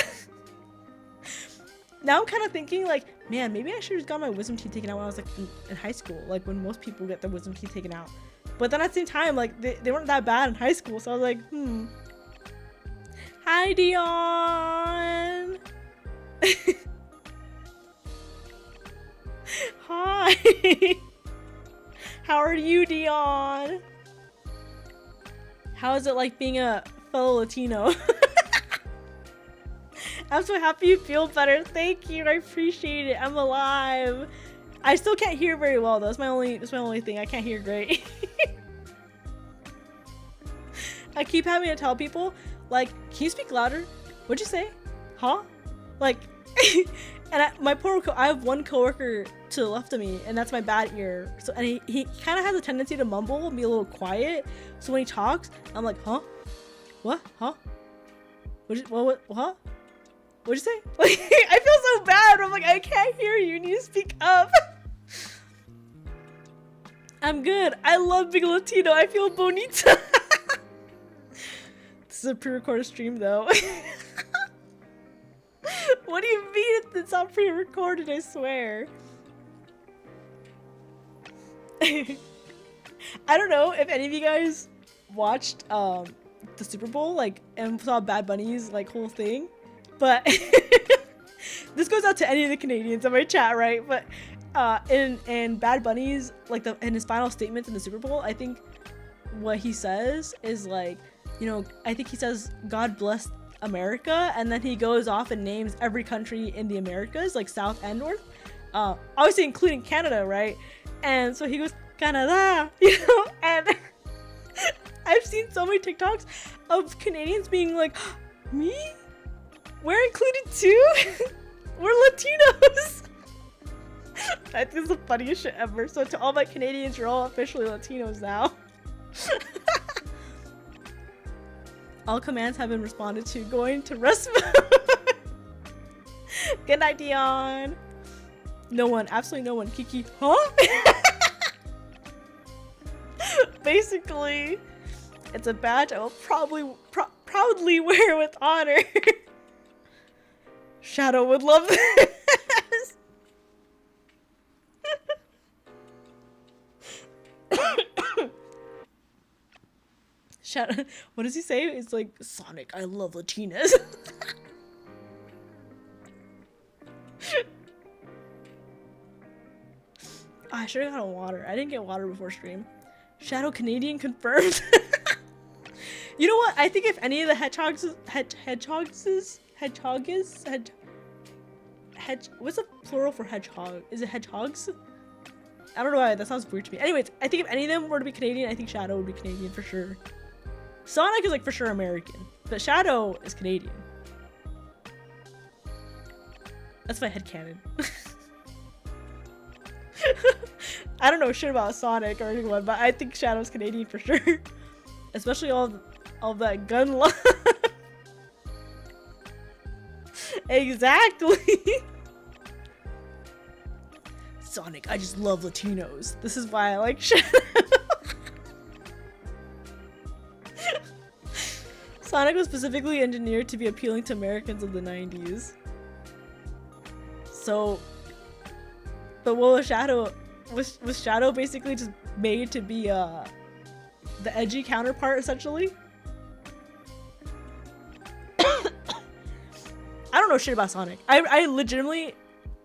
Now I'm kind of thinking like, man, maybe I should have got my wisdom teeth taken out when I was like in high school, like when most people get their wisdom teeth taken out. But then at the same time, like they weren't that bad in high school, so I was like, Hi, Dion. Hi. How are you, Dion? How is it like being a fellow Latino? I'm so happy you feel better. Thank you. I appreciate it. I'm alive. I still can't hear very well though. That's my only thing. I can't hear great. I keep having to tell people, like, can you speak louder? What'd you say? Huh? Like, and I have one coworker to the left of me, and that's my bad ear. So, and he kind of has a tendency to mumble and be a little quiet. So when he talks, I'm like, huh? What? Huh? What? Huh? What'd you say? Like, I feel so bad. I'm like, I can't hear you. You need to speak up. I'm good. I love being Latino. I feel bonita. This is a pre-recorded stream, though. What do you mean it's not pre-recorded? I swear. I don't know if any of you guys watched the Super Bowl, like, and saw Bad Bunny's like whole thing. But this goes out to any of the Canadians in my chat, right? But in Bad Bunny's, like, in his final statements in the Super Bowl, I think what he says is like, you know, I think he says God bless America, and then he goes off and names every country in the Americas, like South and North, obviously including Canada, right? And so he goes Canada, you know, and I've seen so many TikToks of Canadians being like, me? We're included too? We're Latinos. I think it's the funniest shit ever. So to all my Canadians, you're all officially Latinos now. All commands have been responded to. Going to rest mode. Good night, Dion. No one, absolutely no one. Kiki, huh? Basically, it's a badge I will probably proudly wear with honor. Shadow would love this. Shadow, what does he say? It's like, Sonic, I love Latinas. I should have got water. I didn't get water before stream. Shadow Canadian confirmed. You know what? I think if any of the hedgehogs, what's the plural for hedgehog? Is it hedgehogs? I don't know why that sounds weird to me. Anyways, I think if any of them were to be Canadian, I think Shadow would be Canadian for sure. Sonic is like for sure American, but Shadow is Canadian. That's my headcanon. I don't know shit about Sonic or anyone, but I think Shadow's Canadian for sure. Especially all that gun love. Exactly. Sonic, I just love Latinos. This is why I like Shadow. Sonic was specifically engineered to be appealing to Americans of the 90s. So, but what was Shadow? Was Shadow basically just made to be the edgy counterpart, essentially? I don't know shit about Sonic. I legitimately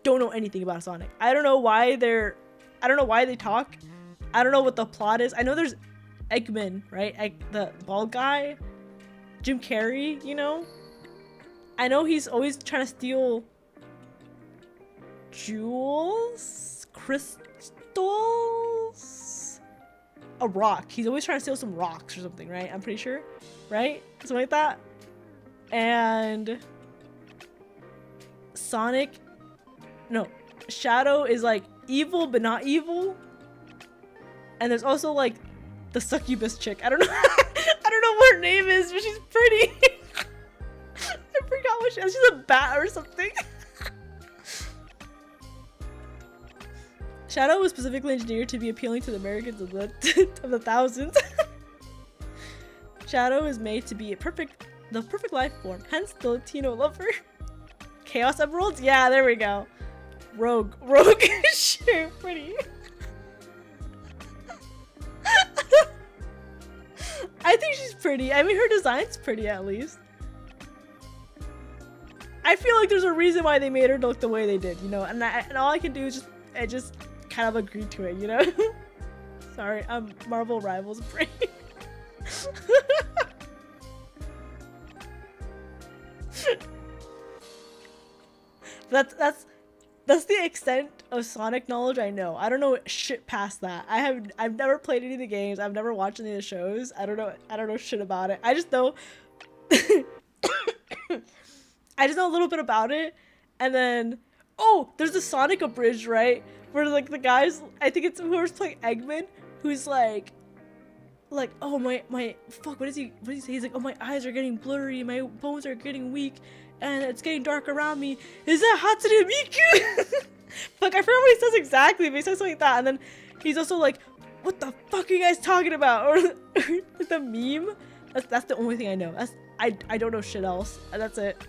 don't know anything about Sonic. I don't know why they talk. I don't know what the plot is. I know there's Eggman, right? The bald guy. Jim Carrey, you know? I know he's always trying to steal jewels? Crystals? A rock. He's always trying to steal some rocks or something, right? I'm pretty sure. Right? Something like that. And Shadow is like evil but not evil. And there's also like the succubus chick. I don't know. I don't know what her name is, but she's pretty. I forgot what she is. She's a bat or something. Shadow was specifically engineered to be appealing to the Americans of the thousands. Shadow is made to be the perfect life form, hence the Latino lover. Chaos Emeralds? Yeah, there we go. Rogue. Sure, pretty. I think she's pretty. I mean, her design's pretty at least. I feel like there's a reason why they made her look the way they did, you know? And all I can do is just kind of agree to it, you know? Sorry, I'm Marvel Rivals brain. That's the extent of Sonic knowledge I know. I don't know shit past that. I've never played any of the games. I've never watched any of the shows. I don't know shit about it. I just know I just know a little bit about it. And then there's the Sonic abridged, right? Where like the guys, I think it's whoever's playing Eggman, who's like oh my fuck, what does he say? He's like, oh, my eyes are getting blurry, my bones are getting weak, and it's getting dark around me. Is that Hatsune Miku? Fuck, I forgot what he says exactly, but he says something like that. And then he's also like, what the fuck are you guys talking about? Or the meme. That's the only thing I know. I don't know shit else. That's it.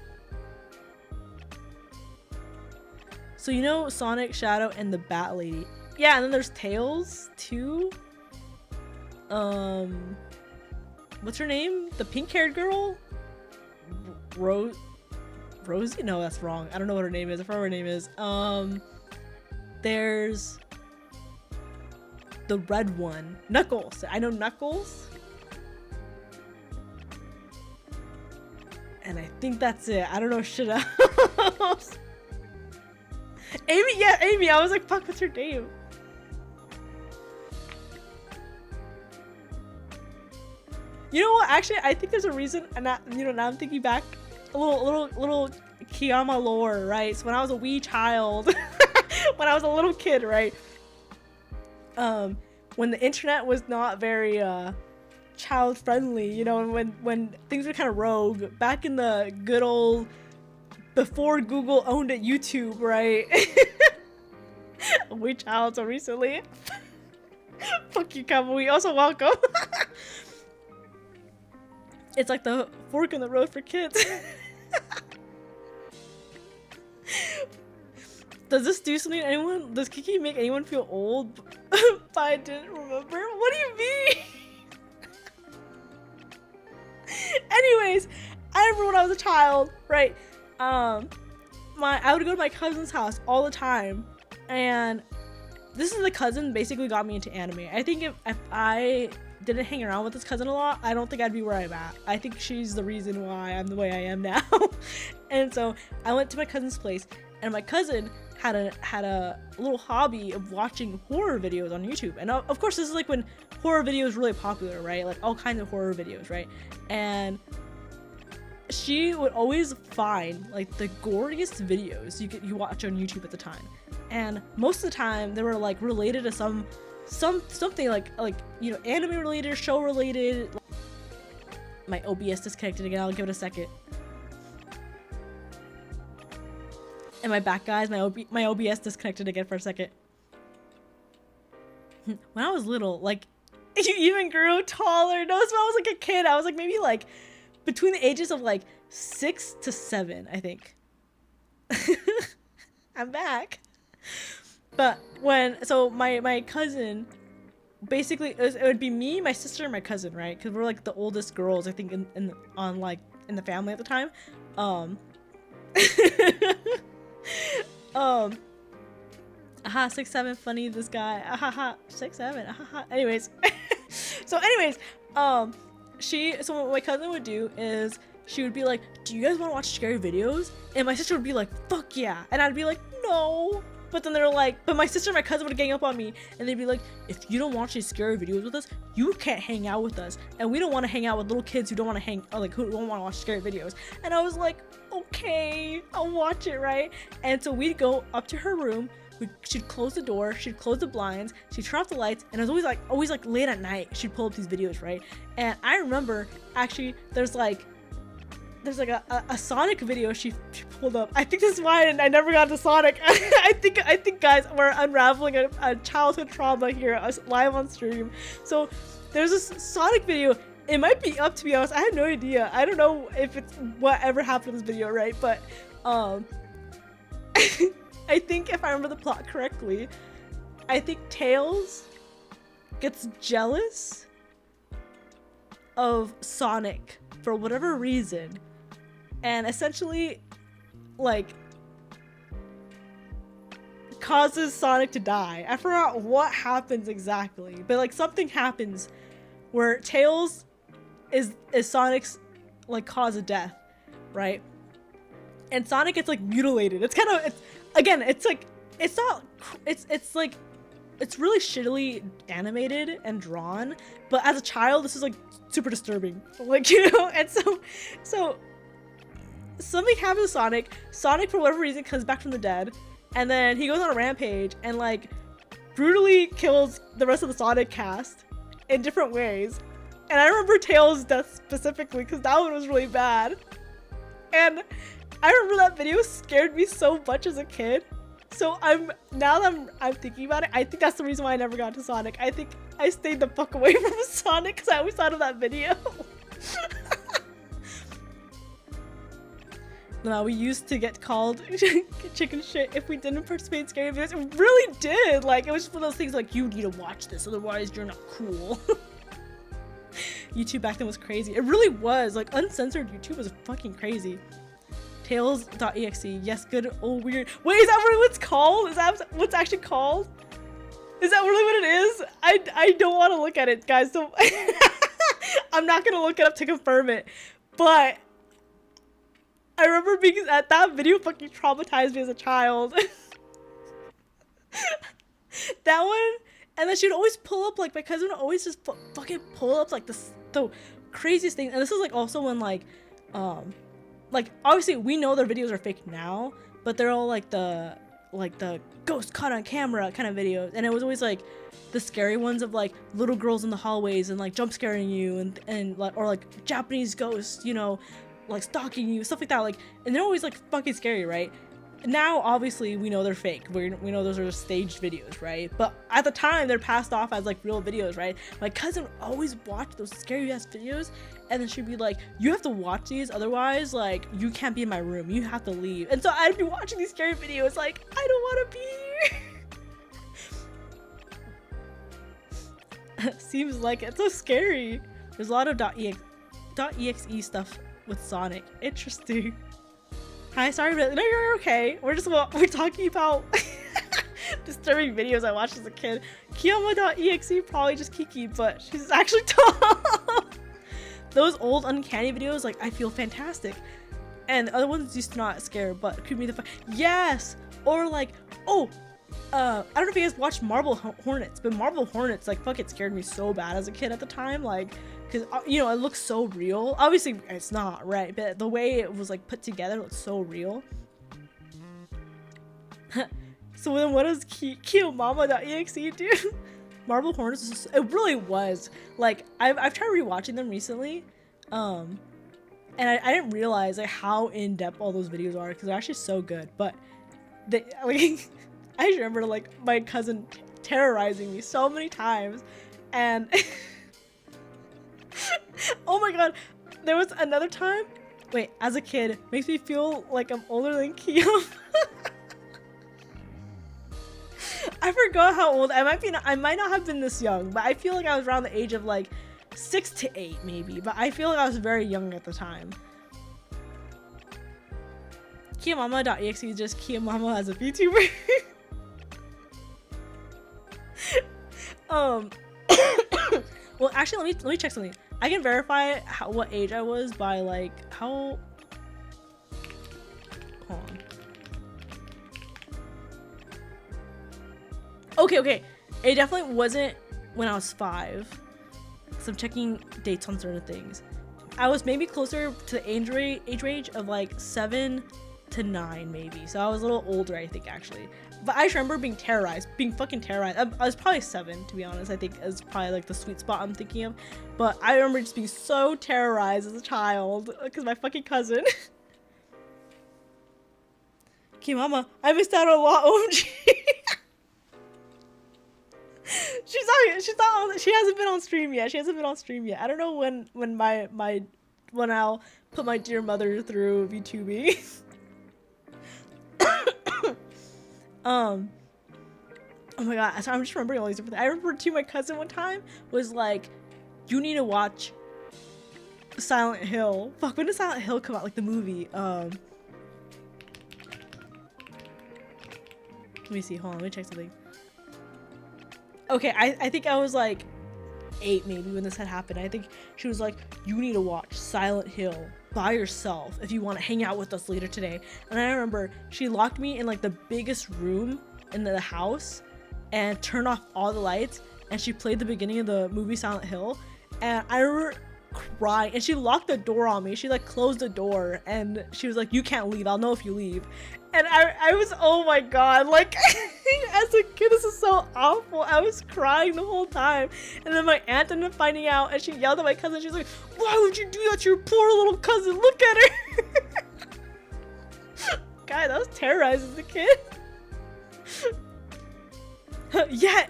So you know Sonic, Shadow, and the Bat Lady. Yeah, and then there's Tails too. What's her name? The pink-haired girl? Rosie? No, that's wrong. I don't know what her name is. I forgot what her name is. there's the red one, Knuckles. I know Knuckles. And I think that's it. I don't know shit else. Amy, yeah, Amy. I was like, fuck, what's her name? You know what? Actually, I think there's a reason. And now, you know, now I'm thinking back, a little Kiayama lore, right? So when I was a wee child, when I was a little kid, right? When the internet was not very child friendly, you know, and when things were kind of rogue, back in the good old before Google owned it, YouTube, right? A wee child so recently. Fuck you, Kamui. Also welcome. It's like the fork in the road for kids. Does this do something to anyone? Does Kiki make anyone feel old? But I didn't remember. What do you mean? Anyways, I remember when I was a child, right? I would go to my cousin's house all the time, and this is the cousin basically got me into anime. I think if I didn't hang around with this cousin a lot, I don't think I'd be where I'm at. I think she's the reason why I'm the way I am now. And so I went to my cousin's place, and my cousin had a little hobby of watching horror videos on YouTube. And of course, this is like when horror videos were really popular, right? Like all kinds of horror videos, right? And she would always find like the goriest videos you watch on YouTube at the time. And most of the time they were like related to something like you know, anime related, show related. My OBS disconnected again. I'll give it a second. Am I back, guys? My OBS disconnected again for a second. When I was little, like, you even grew taller. No, it's when I was like a kid. I was like maybe like between the ages of like 6 to 7, I think. I'm back. But so my cousin, basically it would be me, my sister, and my cousin, right? Because we're like the oldest girls, I think, in the family at the time. Aha, 6'7", funny, this guy. Ahaha, 6'7", ahaha. Anyways, so what my cousin would do is she would be like, do you guys want to watch scary videos? And my sister would be like, fuck yeah. And I'd be like, no. But then they're like, but my sister and my cousin would gang up on me, and they'd be like, if you don't watch these scary videos with us, you can't hang out with us. And we don't want to hang out with little kids who don't want to who don't want to watch scary videos. And I was like, okay, I'll watch it, right? And so we'd go up to her room. She'd close the door, she'd close the blinds, she'd turn off the lights, and it was always like late at night she'd pull up these videos, right? And I remember actually there's like a Sonic video she pulled up. I think this is why I never got to Sonic. I think guys, we're unraveling a childhood trauma here live on stream. So there's this Sonic video. It might be up, to be honest. I have no idea. I don't know if it's whatever happened in this video, right? But I think if I remember the plot correctly, I think Tails gets jealous of Sonic for whatever reason, and essentially like causes Sonic to die. I forgot what happens exactly, but like something happens where Tails is Sonic's like cause of death, right? And Sonic gets like mutilated. It's really shittily animated and drawn, but as a child this is like super disturbing, like, you know. And so something happens to Sonic for whatever reason comes back from the dead, and then he goes on a rampage and like brutally kills the rest of the Sonic cast in different ways. And I remember Tails' death specifically because that one was really bad, and I remember that video scared me so much as a kid. So now that I'm thinking about it, I think that's the reason why I never got to Sonic. I think I stayed the fuck away from Sonic because I always thought of that video. No, we used to get called chicken shit if we didn't participate in scary videos. It really did. Like, it was just one of those things like, you need to watch this, otherwise you're not cool. YouTube back then was crazy. It really was. Like, uncensored YouTube was fucking crazy. Tails.exe. Yes, good old weird. Wait, is that really what it's called? Is that what's actually called? Is that really what it is? I don't want to look at it, guys. So I'm not gonna look it up to confirm it. But I remember being at that video fucking traumatized me as a child. That one, and then she'd always pull up, like, my cousin would always just fucking pull up like the craziest thing. And this is like also when like obviously we know their videos are fake now, but they're all like the ghost caught on camera kind of videos, and it was always like the scary ones of like little girls in the hallways and like jump scaring you and like, or like Japanese ghosts, you know, like stalking you, stuff like that, like, and they're always like fucking scary, right? Now obviously we know they're fake, we know those are staged videos, right? But at the time they're passed off as like real videos, right? My cousin would always watch those scary ass videos, and then she'd be like, you have to watch these, otherwise like you can't be in my room, you have to leave. And so I'd be watching these scary videos like, I don't want to be here. Seems like it's so scary. There's a lot of .exe stuff with Sonic. Interesting. Hi, sorry, but no, you're okay. We're talking about disturbing videos I watched as a kid. Kiyama.exe, probably just Kiki, but she's actually tall. Those old uncanny videos, like, I feel fantastic. And the other ones used to not scare, but creep me the fuck. Yes! Or like, oh, I don't know if you guys watched Marble Hornets, but Marble Hornets, like, fucking scared me so bad as a kid at the time, like, because, you know, it looks so real. Obviously, it's not, right? But the way it was, like, put together looks so real. So then what does Kiyomama.exe do? Marble Hornets, it really was. Like, I've tried rewatching them recently. And I didn't realize, like, how in-depth all those videos are, because they're actually so good. But, they, like, I just remember, like, my cousin terrorizing me so many times. And... oh my god, there was another time, wait, as a kid, makes me feel like I'm older than Kiyom. I forgot how old I might not have been this young, but I feel like I was around the age of like 6 to 8 maybe, but I feel like I was very young at the time. Kiyomama.exe is just Kiyomama as a VTuber. Well, actually, let me check something. I can verify what age I was by like how. Hold on. Okay. It definitely wasn't when I was 5. So I'm checking dates on certain things. I was maybe closer to the age range of like 7 to 9 maybe. So I was a little older, I think, actually. But I just remember being fucking terrorized. I was probably 7, to be honest. I think is probably like the sweet spot I'm thinking of. But I remember just being so terrorized as a child because my fucking cousin. Okay, mama, I missed out on a lot. OMG. She hasn't been on stream yet. I don't know when I'll put my dear mother through VTubing. Oh my god, so I'm just remembering all these different things. I remember too, my cousin one time was like, you need to watch Silent Hill. Fuck, when did Silent Hill come out? Like the movie. Let me see, hold on, let me check something. Okay, I think I was like 8 maybe when this had happened. I think she was like, you need to watch Silent Hill by yourself if you want to hang out with us later today. And I remember she locked me in like the biggest room in the house and turned off all the lights, and she played the beginning of the movie Silent Hill, and I remember crying, and she locked the door on me. She like closed the door and she was like, you can't leave, I'll know if you leave. And I was, oh my god, like as a kid, this is so awful. I was crying the whole time, and then my aunt ended up finding out, and she yelled at my cousin. She was like, why would you do that to your poor little cousin? Look at her. God, that was terrorizing the kid. Yeah.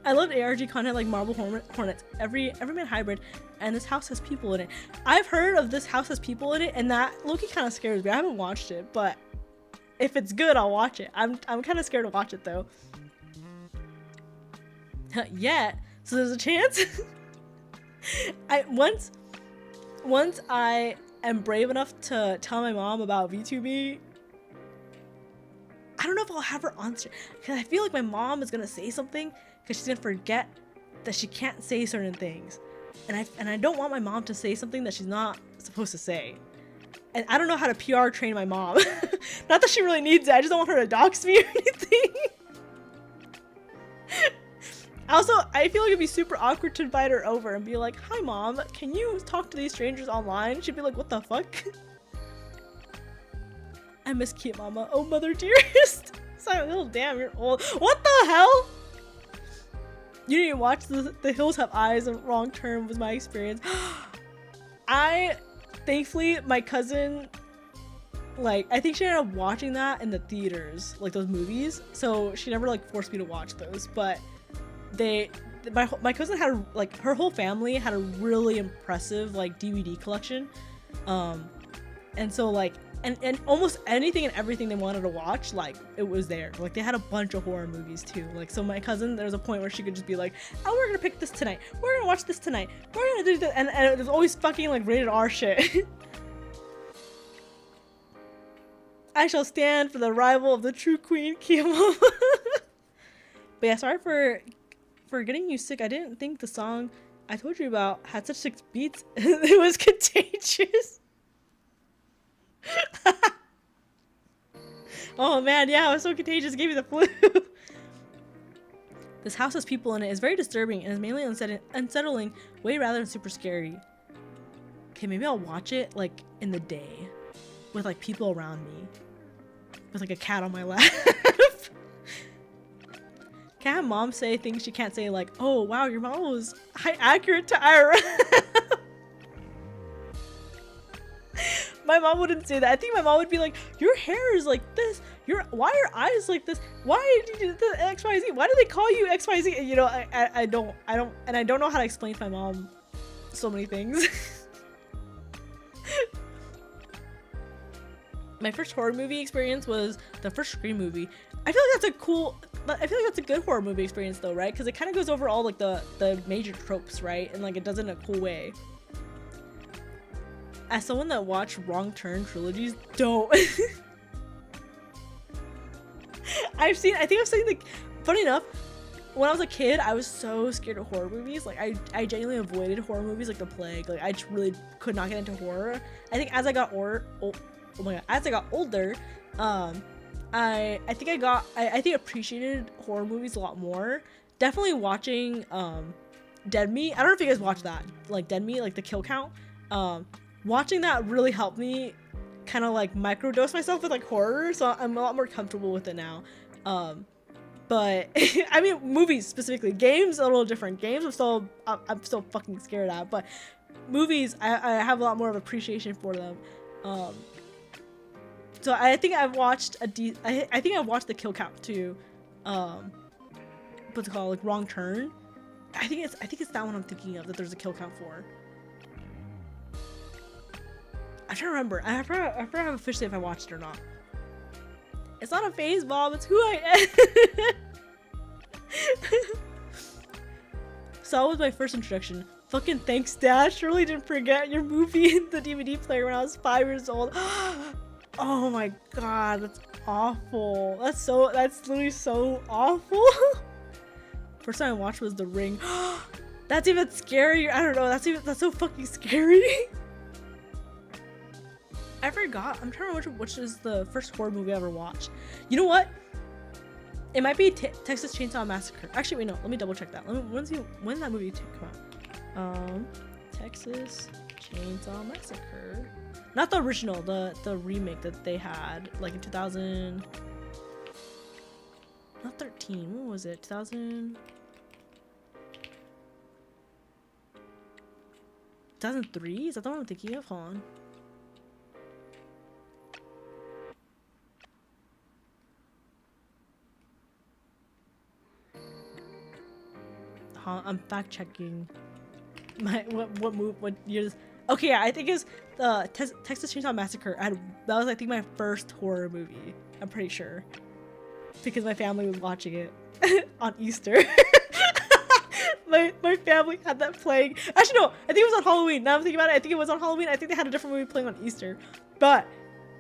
I loved ARG content like Marble Hornets, Everyman Hybrid, and This House Has People in It. I've heard of This House Has People in It, and that low-key kind of scares me. I haven't watched it, but if it's good, I'll watch it. I'm kind of scared to watch it though. Yeah, so there's a chance. Once I am brave enough to tell my mom about VTuber, I don't know if I'll have her answer, because I feel like my mom is gonna say something because she's gonna forget that she can't say certain things, and I don't want my mom to say something that she's not supposed to say. And I don't know how to PR train my mom. Not that she really needs it, I just don't want her to dox me or anything. Also, I feel like it'd be super awkward to invite her over and be like, "Hi mom, can you talk to these strangers online?" She'd be like, "What the fuck?" I miss Kiayama. Oh mother dearest. Silent Hill, damn, you're old. What the hell? You didn't even watch The Hills Have Eyes. A Wrong Turn was my experience. Thankfully, my cousin, like, I think she ended up watching that in the theaters, like those movies. So she never like forced me to watch those, but my cousin had like, her whole family had a really impressive like DVD collection. And so like, and almost anything and everything they wanted to watch, like, it was there. Like, they had a bunch of horror movies too. Like, so my cousin, there was a point where she could just be like, "Oh, we're gonna pick this tonight. We're gonna watch this tonight. We're gonna do this," and it was always fucking like rated R shit. I shall stand for the arrival of the true queen, Kiayama. But yeah, sorry for getting you sick. I didn't think the song I told you about had such sick beats. It was contagious. Oh man, yeah, it was so contagious. It gave me the flu. This house has people in it. It's very disturbing and is mainly unsettling, way rather than super scary. Okay, maybe I'll watch it like in the day with like people around me, with like a cat on my lap. Can I have mom say things she can't say, like, "Oh wow, your mom was accurate to IRL." My mom wouldn't say that. I think my mom would be like, "Your hair is like this. Why are your eyes like this? Why did you do the XYZ? Why do they call you XYZ?" And, you know, I don't know how to explain to my mom so many things. My first horror movie experience was the first Scream movie. I feel like that's a good horror movie experience though, right? Because it kind of goes over all like the major tropes, right? And like it does it in a cool way. As someone that watched Wrong Turn trilogies, don't. I think I've seen, like, funny enough, when I was a kid, I was so scared of horror movies. Like, I genuinely avoided horror movies like the plague. Like, I just really could not get into horror. I think as I got as I got older, I think I appreciated horror movies a lot more. Definitely watching Dead Meat. I don't know if you guys watch that, like Dead Meat, like the kill count. Watching that really helped me kind of like microdose myself with like horror, so I'm a lot more comfortable with it now. But I mean, movies specifically. Games a little different. Games I'm still fucking scared at, but movies I have a lot more of appreciation for them. So I think I've watched I think I've watched the kill count too. What's it called, like Wrong Turn? I think it's that one I'm thinking of that there's a kill count for. I'm trying to remember. I forgot officially if I watched it or not. It's not a phase, Mom. It's who I am. So that was my first introduction. Fucking thanks, Dad. Surely didn't forget your movie in the DVD player when I was 5 years old. Oh my god, that's awful. That's literally so awful. First time I watched was The Ring. That's even scary. I don't know. That's so fucking scary. I forgot. I'm trying to remember which is the first horror movie I ever watched. You know what? It might be Texas Chainsaw Massacre. Actually, wait, no. Let me double check that. When did that movie come out? Texas Chainsaw Massacre. Not the original, the remake that they had, like in 2000. Not 13. When was it? 2000. 2003? Is that the one I'm thinking of? Hold on. I'm fact checking my what years. Okay, yeah, I think it's the Texas Chainsaw Massacre. That was, I think, my first horror movie. I'm pretty sure, because my family was watching it on Easter. my family had that playing. Actually, no, I think it was on Halloween. Now I'm thinking about it, I think it was on Halloween. I think they had a different movie playing on Easter. But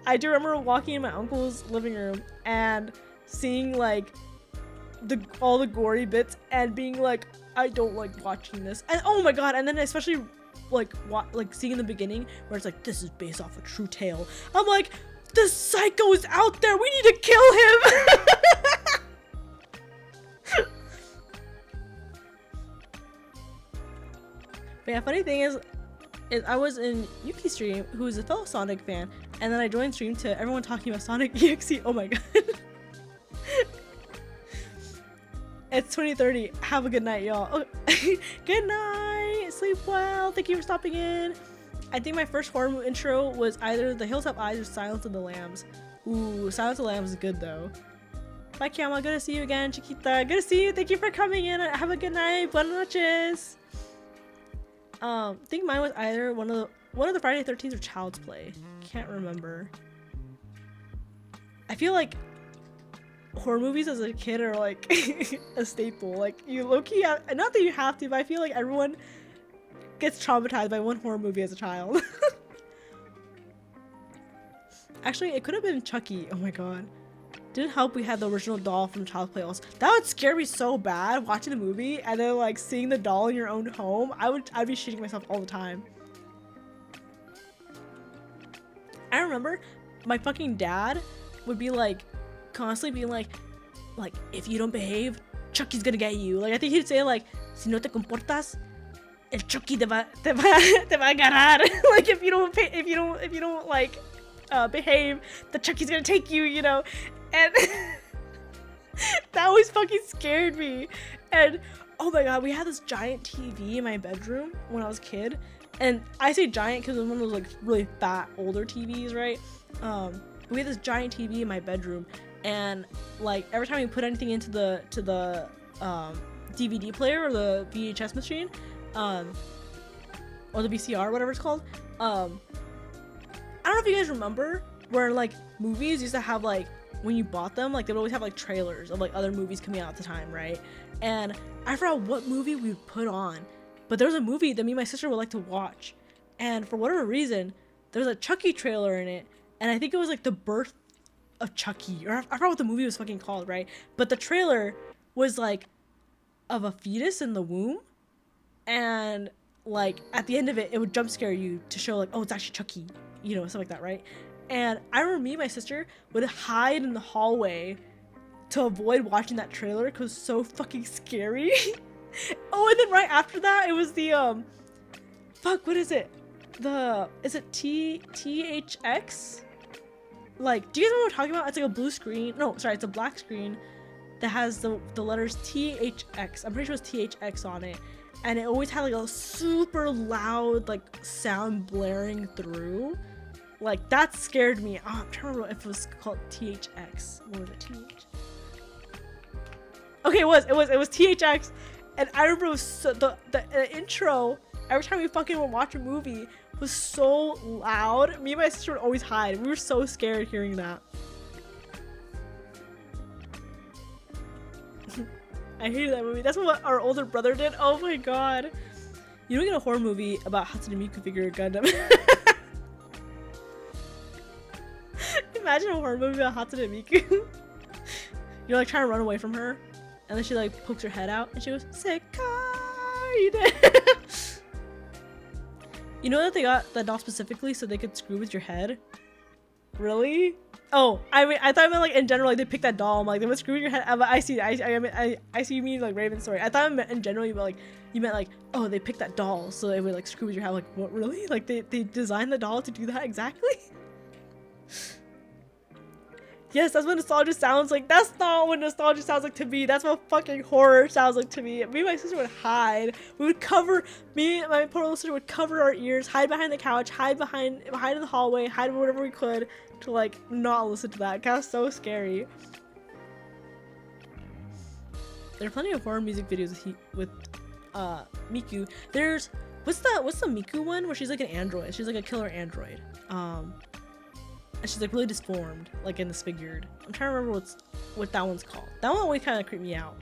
I do remember walking in my uncle's living room and seeing like all the gory bits and being like, I don't like watching this. And oh my god, and then especially like seeing in the beginning where it's like, this is based off a true tale. I'm like, this psycho is out there. We need to kill him. But yeah, funny thing is I was in Yuki's stream, who's a fellow Sonic fan, and then I joined stream to everyone talking about Sonic EXE. Oh my god. It's 2030. Have a good night, y'all. Oh, good night. Sleep well. Thank you for stopping in. I think my first horror movie intro was either The Hilltop Eyes or Silence of the Lambs. Ooh, Silence of the Lambs is good though. Bye, Kiayama. Good to see you again. Chiquita. Good to see you. Thank you for coming in. Have a good night. Buenas noches. I think mine was either one of the Friday the 13th or Child's Play. Can't remember. I feel like horror movies as a kid are like a staple. Like you low-key have, not that you have to, but I feel like everyone gets traumatized by one horror movie as a child. Actually, it could have been Chucky. Oh my god. Didn't help we had the original doll from Child's Play also. That would scare me so bad, watching the movie and then like seeing the doll in your own home. I'd be shitting myself all the time. I remember my fucking dad would be like constantly being like if you don't behave, Chucky's gonna get you. Like I think he'd say like, si no te comportas, el Chucky te va a agarrar. Like if you don't like behave, the Chucky's gonna take you, you know. And that always fucking scared me. And oh my god, we had this giant TV in my bedroom when I was a kid. And I say giant because it was one of those like really fat older TVs, right? We had this giant TV in my bedroom, and like every time we put anything into the DVD player or the VHS machine, or the VCR, whatever it's called, I don't know if you guys remember where like movies used to have like, when you bought them, like they would always have like trailers of like other movies coming out at the time, right? And I forgot what movie we would put on, but there was a movie that me and my sister would like to watch, and for whatever reason there was a Chucky trailer in it, and I think it was like the birth of Chucky, or I forgot what the movie was fucking called, right? But the trailer was like of a fetus in the womb, and like at the end of it, it would jump scare you to show like, oh, it's actually Chucky, you know, stuff like that, right? And I remember me and my sister would hide in the hallway to avoid watching that trailer because it was so fucking scary. Oh, and then right after that, it was the fuck, what is it? Is it THX? Like, do you guys know what I'm talking about? It's like a blue screen. No, sorry, it's a black screen that has the letters THX. I'm pretty sure it's THX on it. And it always had like a super loud like sound blaring through. Like that scared me. Oh, I'm trying to remember if it was called THX. What was it? THX? Okay, it was THX. And I remember it was so, the intro, every time we fucking would watch a movie, was so loud. Me and my sister would always hide. We were so scared hearing that. I hated that movie. That's what our older brother did. Oh my god. You don't get a horror movie about Hatsune Miku figure Gundam. Imagine a horror movie about Hatsune Miku. You're like trying to run away from her, and then she like pokes her head out and she goes, Sekai! You know that they got that doll specifically so they could screw with your head? Really? Oh, I mean, I thought I meant like in general, like they picked that doll. I'm like, they would screw with your head. I see you mean like Raven's story. I thought I meant in general, you meant like, oh, they picked that doll so they would like screw with your head. Like, what, really? Like they designed the doll to do that exactly? Yes, that's what nostalgia sounds like. That's not what nostalgia sounds like to me. That's what fucking horror sounds like to me. Me and my sister would hide. We would cover, me and my poor little sister would cover our ears, hide behind the couch, hide in the hallway, hide whatever we could to like not listen to that. That was so scary. There are plenty of horror music videos with Miku. There's, what's the Miku one where she's like an android? She's like a killer android. And she's like really disformed, like and disfigured. I'm trying to remember what that one's called. That one always kind of creeped me out.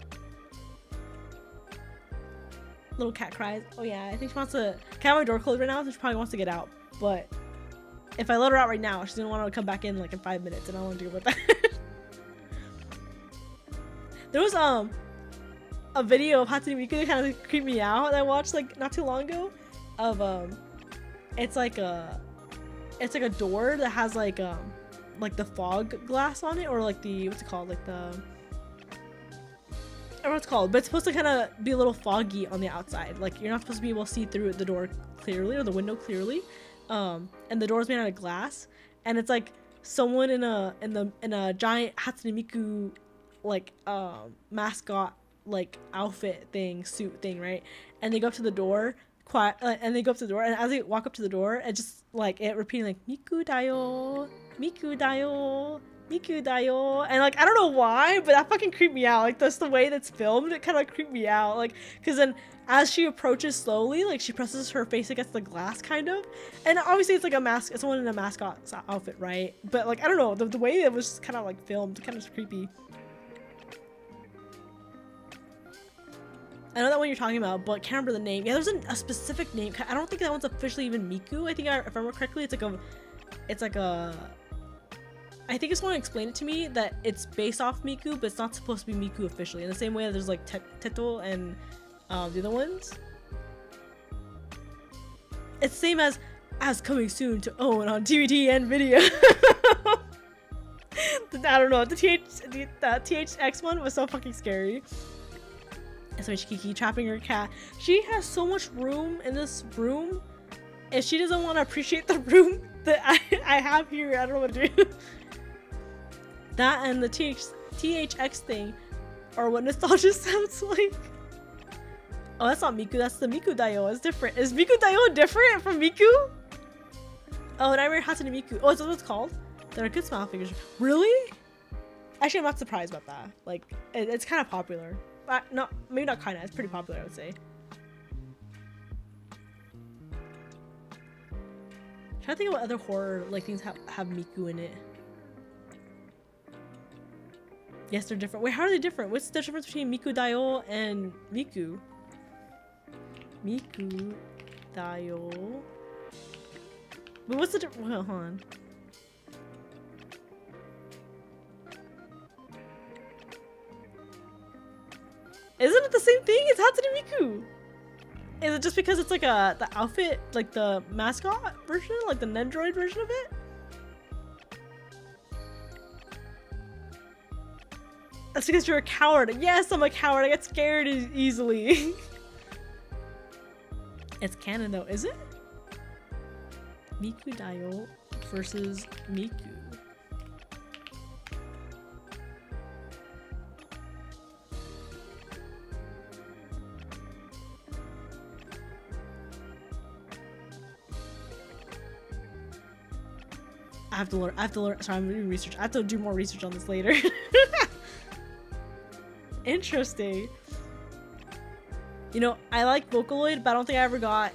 Little cat cries. Oh yeah, I think she wants to. Can I have my door closed right now? So she probably wants to get out. But if I let her out right now, she's gonna want to come back in like in 5 minutes, and I don't want to deal with that. There was a video of Hatsune Miku that kind of creeped me out that I watched like not too long ago. Of it's like a door that has like the fog glass on it, or like the what's it called, like the I don't know what it's called, but it's supposed to kind of be a little foggy on the outside. Like you're not supposed to be able to see through the door clearly or the window clearly. And the door is made out of glass, and it's like someone in a giant Hatsune Miku like mascot like outfit thing, suit thing, right? And they go up to the door and as they walk up to the door, it just like it repeating like Miku dayo, Miku dayo, Miku dayo, and like I don't know why, but that fucking creeped me out. Like that's the way that's filmed, it kind of like creeped me out. Like because then as she approaches slowly, like she presses her face against the glass kind of, and obviously it's like it's someone in a mascot outfit, right? But like I don't know, the way it was just kind of like filmed, kind of creepy. I know that one you're talking about, but can't remember the name. Yeah, there's a specific name. I don't think that one's officially even Miku. I think if I remember correctly, it's like a. I think someone explained it to me that it's based off Miku, but it's not supposed to be Miku officially. In the same way that there's like Teto and the other ones. It's the same as coming soon to own on DVD and video. I don't know. The THX one was so fucking scary. So Kiki trapping her cat. She has so much room in this room, and she doesn't want to appreciate the room that I have here. I don't know what to do. That and the THX thing are what nostalgia sounds like. Oh, that's not Miku. That's the Miku Dayo. It's different. Is Miku Dayo different from Miku? Oh, Nightmare Hatsune Miku. Oh, is that what it's called? They're good smile figures. Really? Actually, I'm not surprised about that. Like, it's kind of popular. No, maybe not kinda. It's pretty popular, I would say. Trying to think of what other horror like things have Miku in it. Yes, they're different. Wait, how are they different? What's the difference between Miku Dayo and Miku? Miku Dayo. But what's the difference? Well, hold on. Isn't it the same thing? It's Hatsune Miku. Is it just because it's like the outfit, like the mascot version, like the Nendroid version of it? That's because you're a coward. Yes, I'm a coward. I get scared easily. It's canon though, is it? Miku Dayo versus Miku. I have to learn. Sorry, I'm doing research. I have to do more research on this later. Interesting. You know, I like Vocaloid, but I don't think I ever got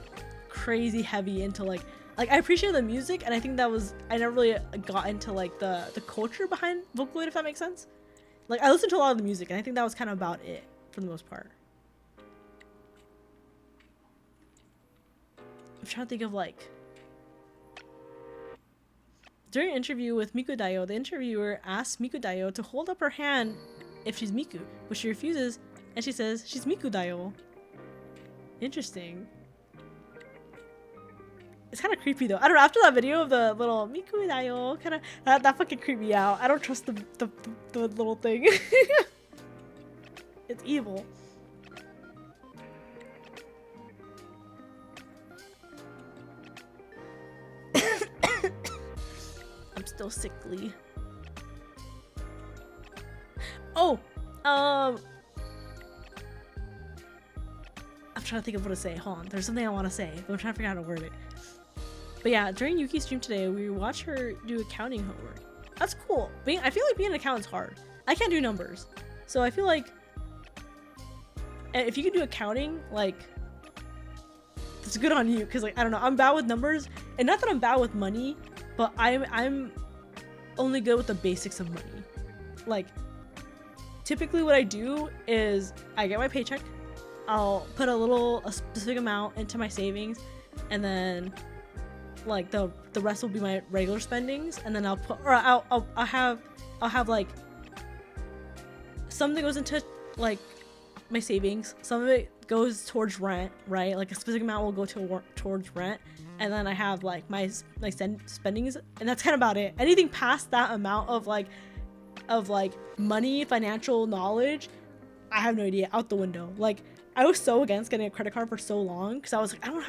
crazy heavy into like I appreciate the music, and I think I never really got into like the culture behind Vocaloid, if that makes sense. Like I listened to a lot of the music, and I think that was kind of about it for the most part. I'm trying to think of like. During an interview with Miku Dayo, the interviewer asks Miku Dayo to hold up her hand if she's Miku, but she refuses, and she says she's Miku Dayo. Interesting. It's kind of creepy though. I don't know, after that video of the little Miku Dayo, kind of that fucking creeped me out. I don't trust the little thing. It's evil. I'm still sickly. Oh, I'm trying to think of what to say. Hold on, there's something I want to say, but I'm trying to figure out how to word it. But yeah, during Yuki's stream today, we watched her do accounting homework. That's cool. I feel like being an accountant's hard. I can't do numbers, so I feel like if you can do accounting, like it's good on you. Because like I don't know, I'm bad with numbers, and not that I'm bad with money. But I'm only good with the basics of money. Like, typically what I do is I get my paycheck, I'll put a specific amount into my savings, and then like the rest will be my regular spendings, and then I'll put, or I'll have like some that goes into like my savings, some of it goes towards rent, right? Like a specific amount will go towards rent, and then I have like my spendings, and that's kind of about it. Anything past that amount of like money, financial knowledge, I have no idea, out the window. Like I was so against getting a credit card for so long because I was like, I don't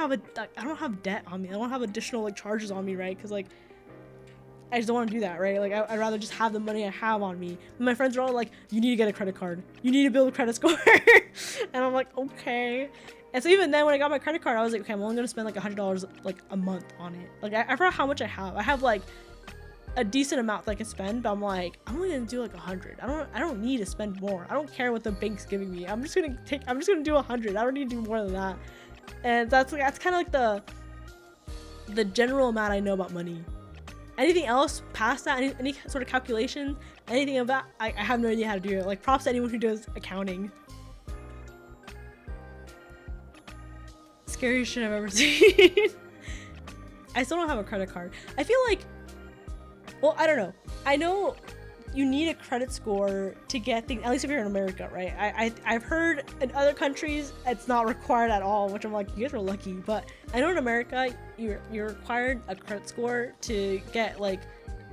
have debt on me. I don't have additional like charges on me, right? Because like I just don't want to do that, right? Like I'd rather just have the money I have on me. And my friends are all like, you need to get a credit card. You need to build a credit score. And I'm like, okay. And so even then when I got my credit card, I was like, okay, I'm only gonna spend like $100 like a month on it. Like I forgot how much I have. I have like a decent amount that I can spend, but I'm like, I'm only gonna do like 100. I don't need to spend more. I don't care what the bank's giving me. I'm just gonna do 100. I don't need to do more than that. And that's kind of like the general amount I know about money. Anything else past that, any sort of calculation, anything of that, I have no idea how to do it. Like props to anyone who does accounting. Scariest shit I've ever seen. I still don't have a credit card. I feel like, well, I don't know. I know you need a credit score to get things, at least if you're in America, right? I've heard in other countries it's not required at all, which I'm like, you guys are lucky. But I know in America you're required a credit score to get like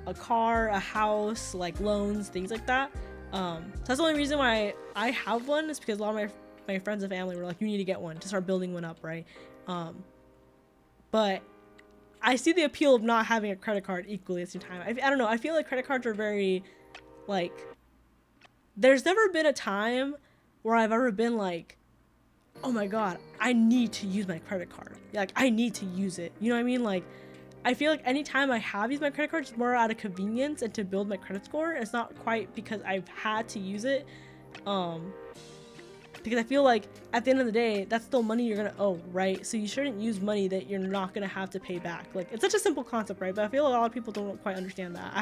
a car, a house, like loans, things like that. So that's the only reason why I have one, is because a lot of my friends and family were like, you need to get one to start building one up, right? But I see the appeal of not having a credit card equally at the same time. I don't know. I feel like credit cards are very, like, there's never been a time where I've ever been like, oh my god, I need to use my credit card. Like, I need to use it. You know what I mean? Like, I feel like anytime I have used my credit card, it's more out of convenience and to build my credit score. It's not quite because I've had to use it. Because I feel like at the end of the day, that's still money you're gonna owe, right? So you shouldn't use money that you're not gonna have to pay back. Like, it's such a simple concept, right? But I feel like a lot of people don't quite understand that.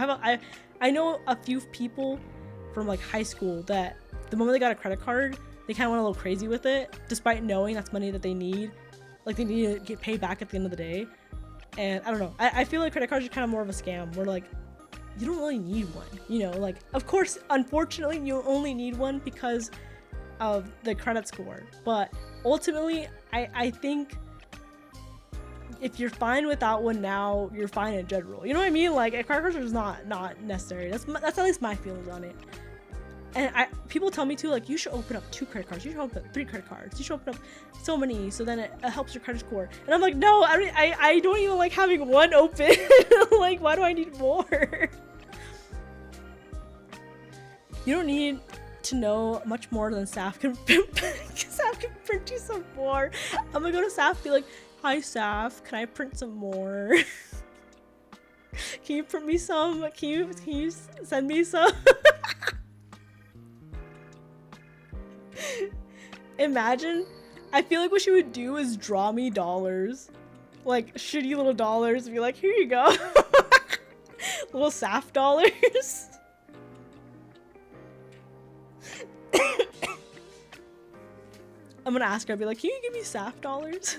I know a few people from like high school that the moment they got a credit card, they kind of went a little crazy with it, despite knowing that's money that they need. Like, they need to get paid back at the end of the day. And I don't know. I feel like credit cards are kind of more of a scam, where like, you don't really need one, you know? Like, of course, unfortunately, you only need one because of the credit score, but ultimately I think if you're fine without one now, you're fine in general. You know what I mean? Like, a credit card is not necessary. That's at least my feelings on it. And people tell me too, like, you should open up 2 credit cards, you should open up 3 credit cards, you should open up so many, so then it helps your credit score. And I'm like, no, I don't even like having one open. Like, why do I need more? You don't need to know much more than Saf can Saf can print you some more. I'm gonna go to Saf and be like, hi Saf, can I print some more? Can you print me some? Can you send me some? Imagine, I feel like what she would do is draw me dollars, like shitty little dollars, and be like, here you go. Little Saf dollars. I'm gonna ask her, I'll be like, can you give me Saf dollars?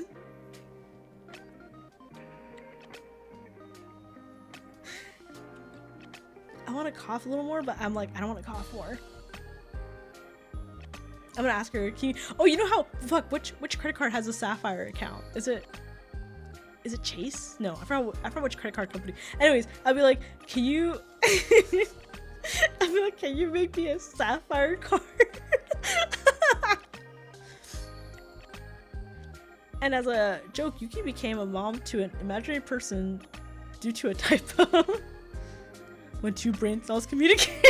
I want to cough a little more, but I'm like, I don't want to cough more. I'm gonna ask her, can you, oh, you know how, fuck, which credit card has a Sapphire account? Is it Chase? No, I forgot which credit card company. Anyways, I'll be like, can you I'll be like, can you make me a Sapphire card? And as a joke, Yuki became a mom to an imaginary person due to a typo. When 2 brain cells communicate.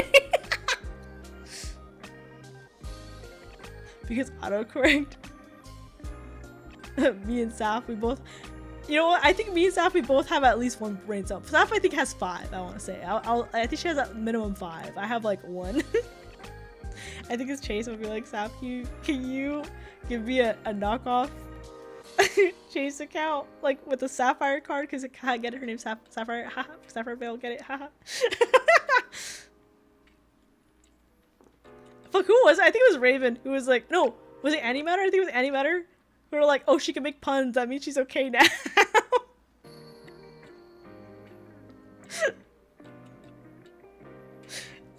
Because autocorrect. Me and Saf, we both, you know what, I think me and Saf, we both have at least 1 brain cell. Saf, I think, has 5, I want to say. I think she has at minimum 5. I have like 1. I think it's Chase would be like, Saf, can you give me a knockoff Chase account, like with a Sapphire card, because I get it, her name's Sapphire. Haha, Sapphire Bale, get it? Haha. Fuck, who was it? I think it was Raven who was like, no, Was it Antimatter? I think it was Antimatter. We were like, oh, she can make puns. That means she's okay now.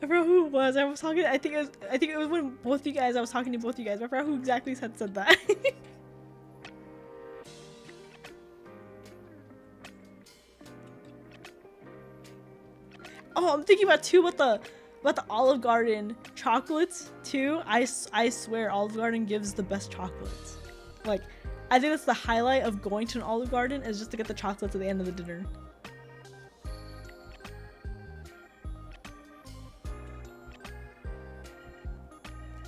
I forgot who it was. I was talking. I think it was when both you guys. I was talking to both you guys. I forgot who exactly said that. Oh, I'm thinking about too about the Olive Garden chocolates too. I swear Olive Garden gives the best chocolates. Like, I think that's the highlight of going to an Olive Garden is just to get the chocolates at the end of the dinner.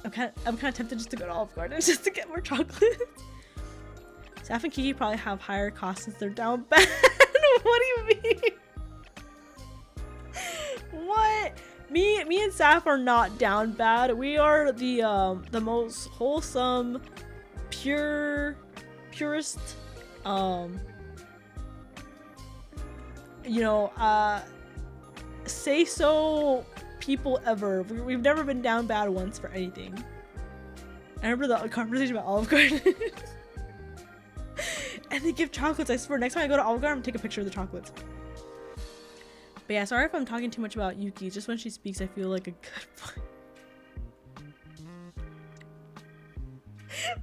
I'm kind of tempted just to go to Olive Garden just to get more chocolate. Saf and Kiki probably have higher costs since they're down bad. What do you mean? What? Me and Saf are not down bad. We are the most wholesome, purest, you know, say so people ever. We've never been down bad once for anything. I remember the conversation about Olive Garden. And they give chocolates. I swear, next time I go to Olive Garden, I'm gonna take a picture of the chocolates. But yeah, sorry if I'm talking too much about Yuki. Just when she speaks, I feel like a good boy.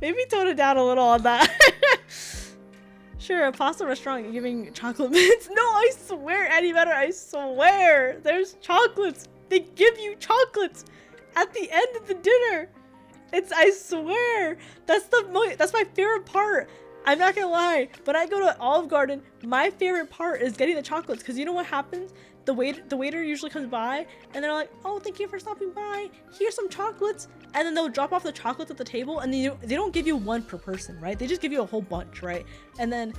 Maybe tone it down a little on that. Sure, a pasta restaurant giving chocolate mints. No, I swear, Antimatter, I swear. There's chocolates. They give you chocolates at the end of the dinner. I swear. That's my favorite part. I'm not gonna lie. When I go to Olive Garden, my favorite part is getting the chocolates. Because you know what happens? The waiter usually comes by and they're like, oh, thank you for stopping by. Here's some chocolates. And then they'll drop off the chocolates at the table, and they don't give you one per person, right? They just give you a whole bunch, right? And then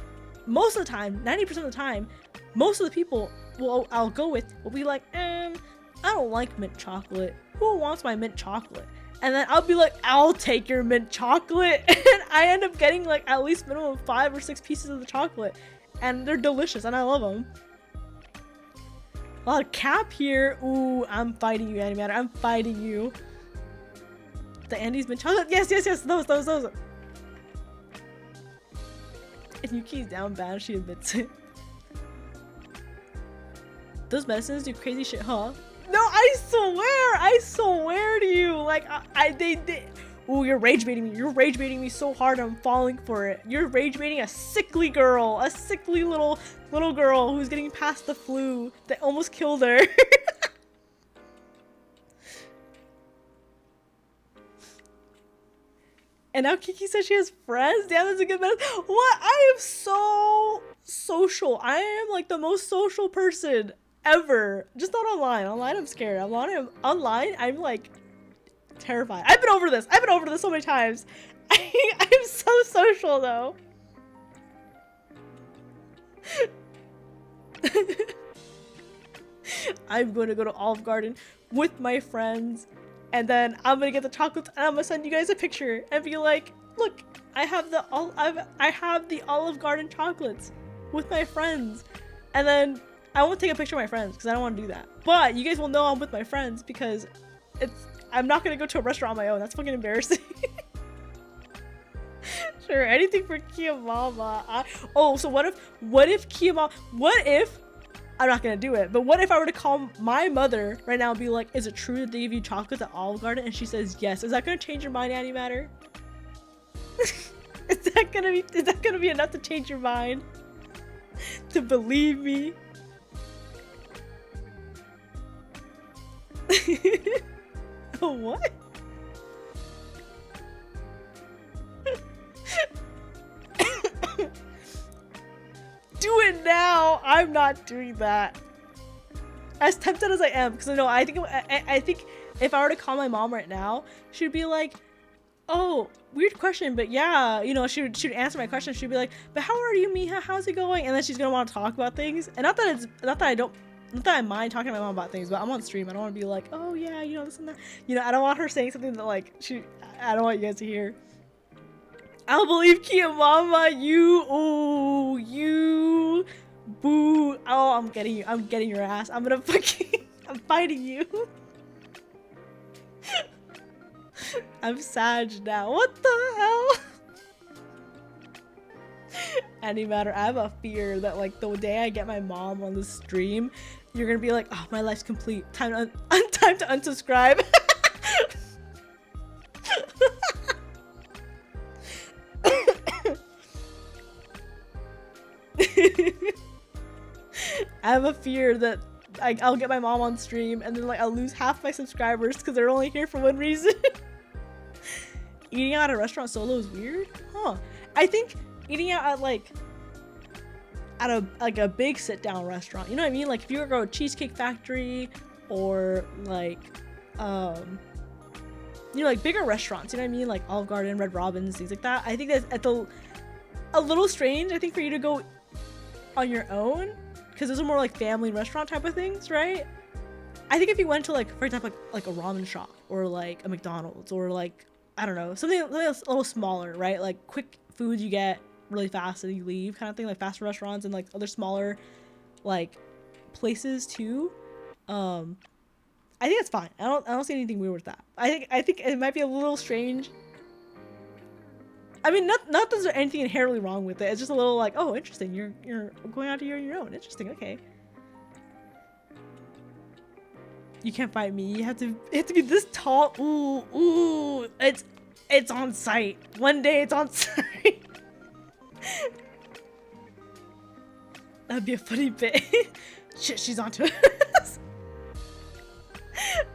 most of the time, 90% of the time, most of the people I'll go with will be like, I don't like mint chocolate. Who wants my mint chocolate? And then I'll be like, I'll take your mint chocolate. And I end up getting like at least minimum 5 or 6 pieces of the chocolate. And they're delicious and I love them. A lot of cap here. Ooh, I'm fighting you, Antimatter. I'm fighting you. The Andy's mint chocolate. Yes. Those. If Yuki's down bad, she admits it. Those medicines do crazy shit, huh? No, I swear to you. Like, they. Ooh, you're rage baiting me. You're rage baiting me so hard, I'm falling for it. You're rage baiting a sickly girl. A sickly little girl who's getting past the flu that almost killed her. And now Kiki says she has friends? Damn, that's a good message. What? I am so social. I am like the most social person ever. Just not online. Online, I'm scared. Online, I'm like terrified. I've been over this so many times. I'm so social though. I'm going to go to Olive Garden with my friends, and then I'm gonna get the chocolates and I'm gonna send you guys a picture and be like, look, I have the Olive Garden chocolates with my friends. And then I won't take a picture of my friends because I don't want to do that, but you guys will know I'm with my friends because I'm not gonna go to a restaurant on my own. That's fucking embarrassing. Sure, anything for Kiayama. So what if Kiayama, I'm not gonna do it, but what if I were to call my mother right now and be like, is it true that they give you chocolates at Olive Garden? And she says yes. Is that gonna change your mind, Antimatter? Is that gonna be enough to change your mind? To believe me? What? Do it now. I'm not doing that. As tempted as I am, because no, I think if I were to call my mom right now, she'd be like, "Oh, weird question, but yeah, you know," she'd answer my question. She'd be like, "But how are you, Miha? How's it going?" And then she's gonna want to talk about things, and not that I mind talking to my mom about things, but I'm on stream. I don't want to be like, "Oh yeah, you know this and that." You know, I don't want her saying something that like I don't want you guys to hear. I'll believe Kiayama, you boo. Oh, I'm getting your ass. I'm gonna fucking I'm fighting you. I'm sad now. What the hell? Any matter, I have a fear that like the day I get my mom on the stream, you're gonna be like, oh, my life's complete. Time to unsubscribe. I have a fear that I'll get my mom on stream and then like I'll lose half my subscribers because they're only here for one reason. Eating out at a restaurant solo is weird? Huh. I think eating out at like a big sit down restaurant, you know what I mean? Like if you were to go to Cheesecake Factory or like you know, like bigger restaurants, you know what I mean? Like Olive Garden, Red Robin's, things like that. I think that's a little strange, I think, for you to go on your own, because those are more like family restaurant type of things, right? I think if you went to like, for example, like a ramen shop or like a McDonald's or like, I don't know, something a little smaller, right? Like quick foods you get really fast and you leave kind of thing, like fast food restaurants and like other smaller like places too. I think it's fine. I don't see anything weird with that. I think it might be a little strange. I mean, not that there's anything inherently wrong with it. It's just a little like, oh, interesting. You're going out here on your own. Interesting. Okay. You can't fight me. You have to be this tall. Ooh. It's on site. One day it's on site. That'd be a funny bit. Shit, she's onto us.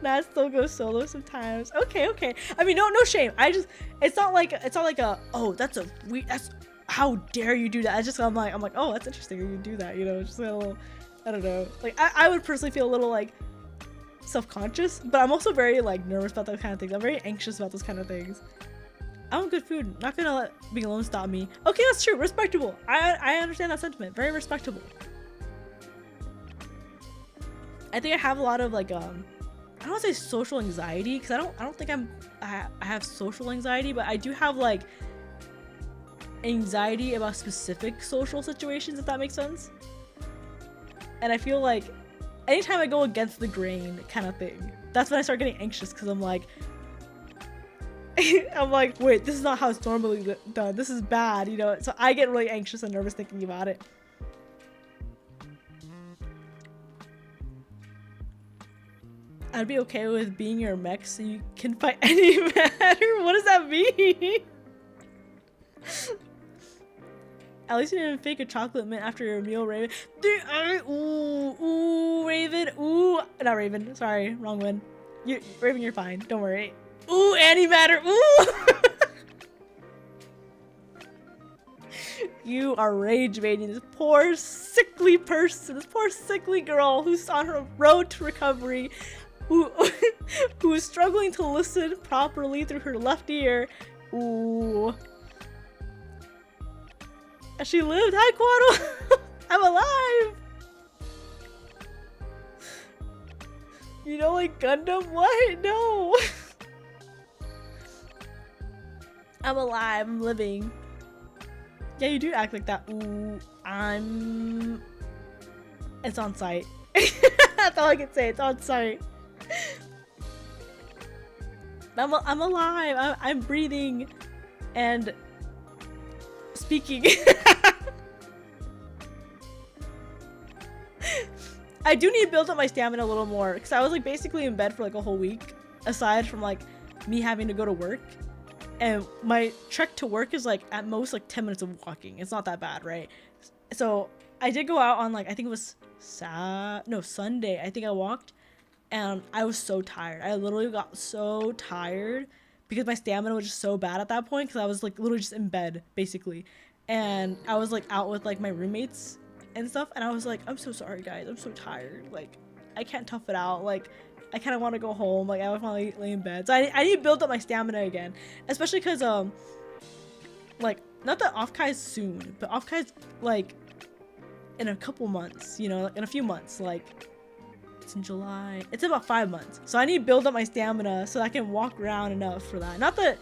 Nah, I still go solo sometimes. Okay. I mean, no shame. It's not like a, oh, that's how dare you do that. I'm like, oh, that's interesting. You do that, you know, just a little, I don't know. Like, I would personally feel a little like self-conscious, but I'm also very like nervous about those kind of things. I'm very anxious about those kind of things. I want good food. Not gonna let being alone stop me. Okay, that's true. Respectable. I understand that sentiment. Very respectable. I think I have a lot of like, I don't want to say social anxiety, because I don't think I have social anxiety, but I do have like anxiety about specific social situations, if that makes sense. And I feel like anytime I go against the grain kind of thing, that's when I start getting anxious, because I'm like, wait, this is not how it's normally done. This is bad, you know? So I get really anxious and nervous thinking about it. I'd be okay with being your mech so you can fight any matter. What does that mean? At least you didn't fake a chocolate mint after your meal, Raven. Dude, ooh, Raven. Ooh, not Raven. Sorry, wrong one. Raven, you're fine. Don't worry. Ooh, antimatter. Ooh. You are rage baiting this poor sickly person, this poor sickly girl who's on her road to recovery, who's struggling to listen properly through her left ear. Ooh. And she lived. Hi, Quaddle. I'm alive. You don't like Gundam? What? No. I'm alive. I'm living. Yeah, you do act like that. Ooh, it's on site. That's all I can say. It's on site. I'm alive. I'm breathing and speaking. I do need to build up my stamina a little more, because I was like basically in bed for like a whole week, aside from like me having to go to work. And my trek to work is like at most like 10 minutes of walking. It's not that bad, right? So I did go out on like, I think it was Sunday. I think I walked and I was so tired. I literally got so tired because my stamina was just so bad at that point, because I was like literally just in bed basically. And I was like out with like my roommates and stuff. And I was like, I'm so sorry guys. I'm so tired. Like I can't tough it out. Like I kind of want to go home. Like I want to lay in bed. So I need to build up my stamina again, especially because like not that Offkai is soon, but Offkai is like in a couple months. You know, like in a few months. Like it's in July. It's about 5 months. So I need to build up my stamina so I can walk around enough for that. Not that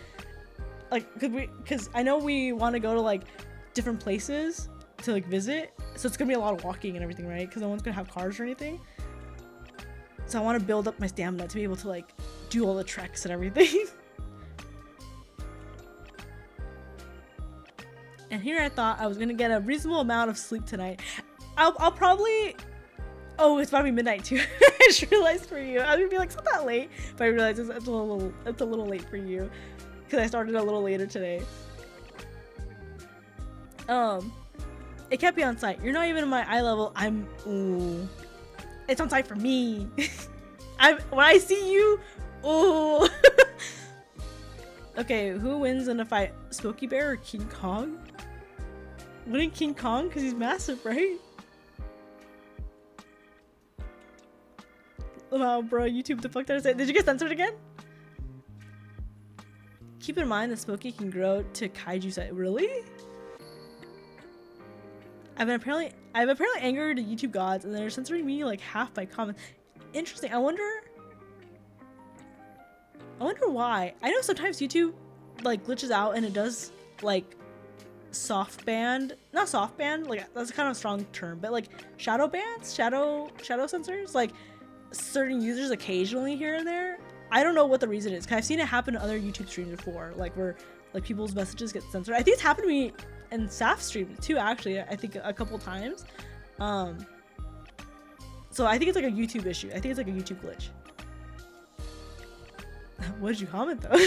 like because I know we want to go to like different places to like visit. So it's gonna be a lot of walking and everything, right? Because no one's gonna have cars or anything. So I want to build up my stamina to be able to like do all the treks and everything. And here I thought I was gonna get a reasonable amount of sleep tonight. I'll probably, oh, it's about to be midnight too. I just realized for you. I was gonna be like, it's not that late, but I realized it's a little late for you because I started a little later today. It can't be on site. You're not even in my eye level. Ooh. It's on site for me. When I see you, ooh. Okay, who wins in a fight? Smokey Bear or King Kong? Wouldn't King Kong? Because he's massive, right? Wow, bro, YouTube, the fuck did I say? Did you get censored again? Keep in mind that Smokey can grow to kaiju size. Really? I've apparently angered the YouTube gods, and they're censoring me like half by comments. Interesting. I wonder why. I know sometimes YouTube like glitches out and it does like soft band, not soft band, like that's kind of a strong term, but like shadow bans, shadow censors, like certain users occasionally here and there. I don't know what the reason is, because I've seen it happen to other YouTube streams before, like where like people's messages get censored. I think it's happened to me in Saf streams too, actually. I think a couple times. So I think it's like a YouTube issue. I think it's like a YouTube glitch. What did you comment though?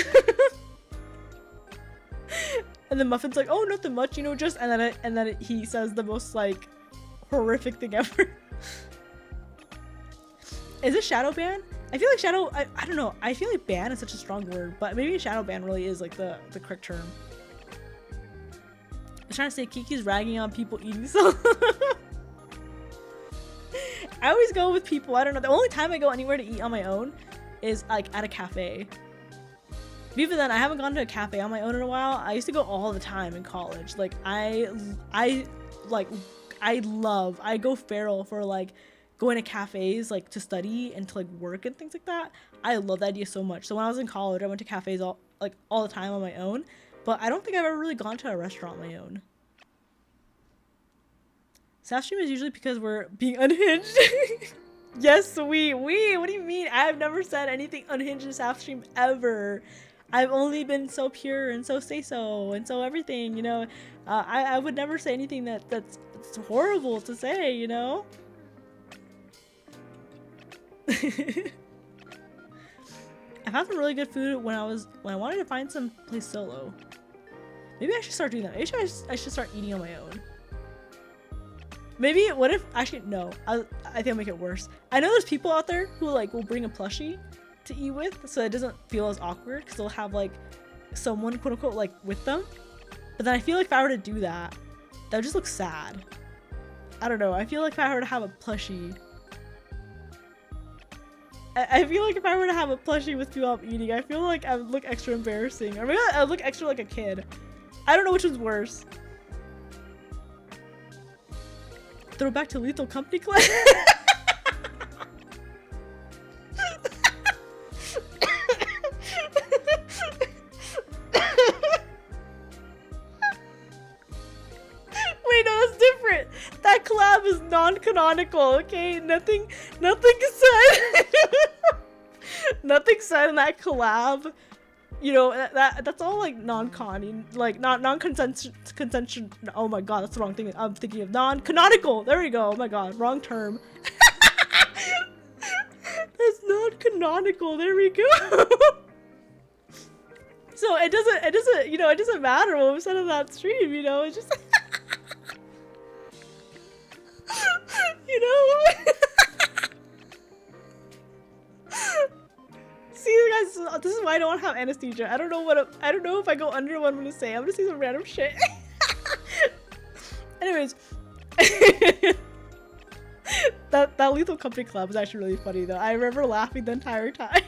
And then Muffin's like, oh, nothing much, you know, just, and then he says the most like horrific thing ever. Is it shadow ban? I feel like shadow, I don't know. I feel like ban is such a strong word, but maybe shadow ban really is like the correct term. I was trying to say Kiki's ragging on people eating so. I always go with people. I don't know. The only time I go anywhere to eat on my own is like at a cafe. Even then, I haven't gone to a cafe on my own in a while. I used to go all the time in college. Like I go feral for like going to cafes like to study and to like work and things like that. I love that idea so much. So when I was in college, I went to cafes all the time on my own. But I don't think I've ever really gone to a restaurant on my own. Staff stream is usually because we're being unhinged. Yes, what do you mean? I've never said anything unhinged in staff stream ever. I've only been so pure and so say so and so everything, you know. I would never say anything that's horrible to say, you know. I found some really good food when I wanted to find some place solo. Maybe I should start doing that. Maybe I should start eating on my own. Maybe, what if, actually, no. I think I'll make it worse. I know there's people out there who like will bring a plushie to eat with, so it doesn't feel as awkward, because they'll have like someone quote unquote like with them. But then I feel like if I were to do that, that would just look sad. I don't know. I feel like if I were to have a plushie, I feel like if I were to have a plushie with people I'm eating, I feel like I would look extra embarrassing. Or maybe I would look extra like a kid. I don't know which one's worse. Throw back to Lethal Company class. Wait, no, that's different. That collab is non-canonical, okay? Nothing said. Nothing said in that collab. You know, that's all like non-con, like not non-consensual. Oh my god, that's the wrong thing I'm thinking of. Non-canonical. There we go. Oh my god, wrong term. That's non-canonical. There we go. So it doesn't, you know, it doesn't matter what was said on that stream. You know, it's just, you know. See, guys, this is why I don't want to have anesthesia. I don't know if I go under what I'm gonna say. I'm gonna say some random shit. Anyways, that Lethal Company collab was actually really funny though. I remember laughing the entire time.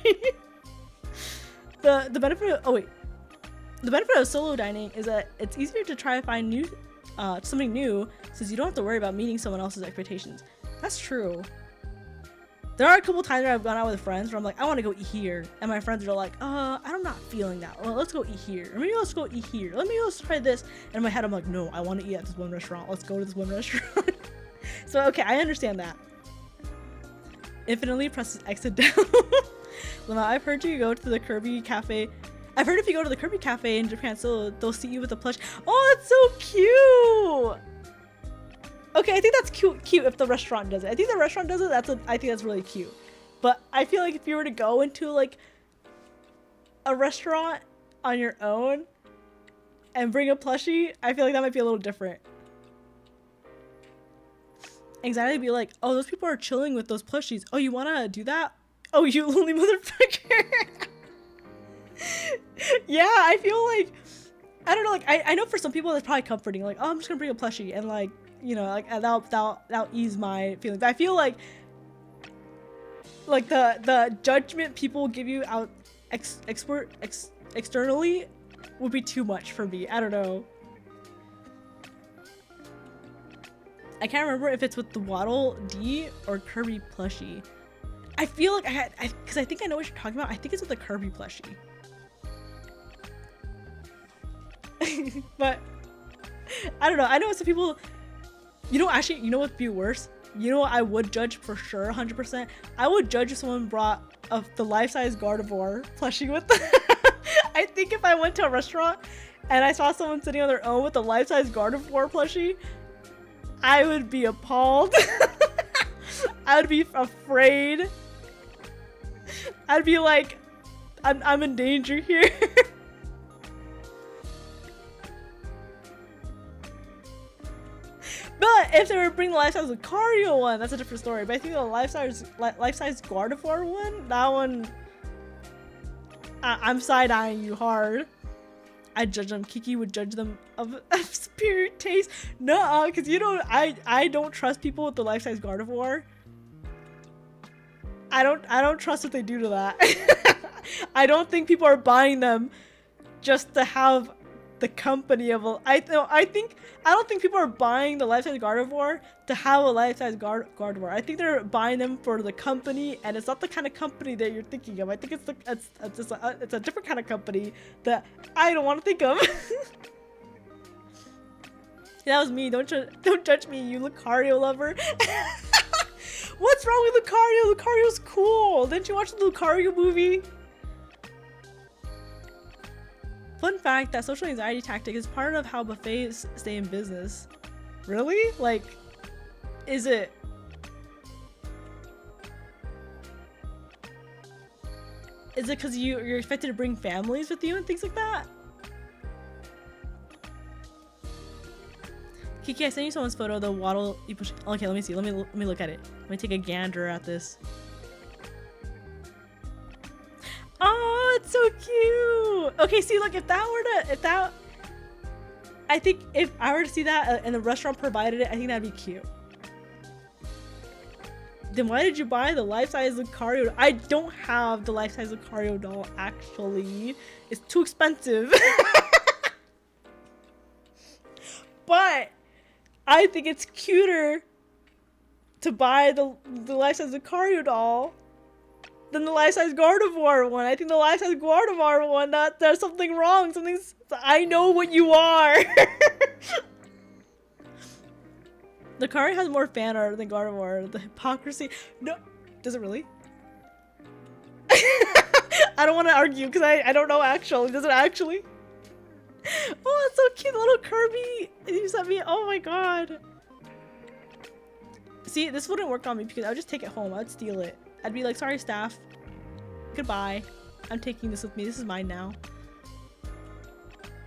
The benefit of, the benefit of solo dining is that it's easier to try to find something new, since you don't have to worry about meeting someone else's expectations. That's true. There are a couple times where I've gone out with friends where I'm like, I want to go eat here, and my friends are like, I'm not feeling that. Well, let's go eat here, or maybe let's go eat here. Let's try this. And in my head, I'm like, no, I want to eat at this one restaurant. Let's go to this one restaurant. So okay, I understand that. Infinitely presses exit down. Lama, I've heard you go to the KREW cafe. I've heard if you go to the Kirby Cafe in Japan, so they'll see you with a plush. Oh, that's so cute. Okay, I think that's cute if the restaurant does it. I think the restaurant does it. I think that's really cute. But I feel like if you were to go into like a restaurant on your own and bring a plushie, I feel like that might be a little different. Anxiety would be like, oh, those people are chilling with those plushies. Oh, you wanna do that? Oh, you lonely motherfucker. Yeah, I feel like, I don't know, like, I know for some people that's probably comforting, like, oh, I'm just gonna bring a plushie and like, you know, like that'll ease my feelings. But I feel like the judgment people give you out externally would be too much for me. I don't know. I can't remember if it's with the Waddle Dee or Kirby plushie. I feel like because I think I know what you're talking about. I think it's with the Kirby plushie. But I don't know. I know some people, you know, actually, you know what'd be worse? You know what I would judge for sure, 100%? I would judge if someone brought the life-size Gardevoir plushie with them. I think if I went to a restaurant and I saw someone sitting on their own with a life-size Gardevoir plushie, I would be appalled. I would be afraid. I'd be like, I'm in danger here. But if they were bringing the life-size Lucario one, that's a different story. But I think the life-size Gardevoir one, that one, I'm side-eyeing you hard. I'd judge them. Kiki would judge them of superior taste. Nuh-uh, because you know, I don't trust people with the life-size Gardevoir. I don't trust what they do to that. I don't think people are buying them just to have the company of a. I don't think people are buying the life-size Gardevoir to have a life-size Gardevoir. I think they're buying them for the company, and it's not the kind of company that you're thinking of. I think it's a different kind of company that I don't want to think of. That was me. Don't judge me, you Lucario lover. What's wrong with Lucario? Lucario's cool. Didn't you watch the Lucario movie? Fun fact, that social anxiety tactic is part of how buffets stay in business. Really? Like, is it? Is it because you're expected to bring families with you and things like that? Kiki, I sent you someone's photo of the Waddle. Okay, let me see. Let me look at it. Let me take a gander at this. Oh, it's so cute. Okay, see, look, I think if I were to see that and the restaurant provided it, I think that'd be cute. Then why did you buy the life-size Lucario? I don't have the life-size Lucario doll, actually. It's too expensive. But I think it's cuter to buy the life-size Lucario doll than the life-size Gardevoir one. I think the life-size Gardevoir one, there's something wrong. I know what you are. Lucario has more fan art than Gardevoir. The hypocrisy. No, does it really? I don't want to argue because I don't know actually. Does it actually? Oh, it's so cute, the little Kirby. You sent me. Oh my god. See, this wouldn't work on me because I would just take it home. I would steal it. I'd be like, sorry, staff. Goodbye. I'm taking this with me. This is mine now.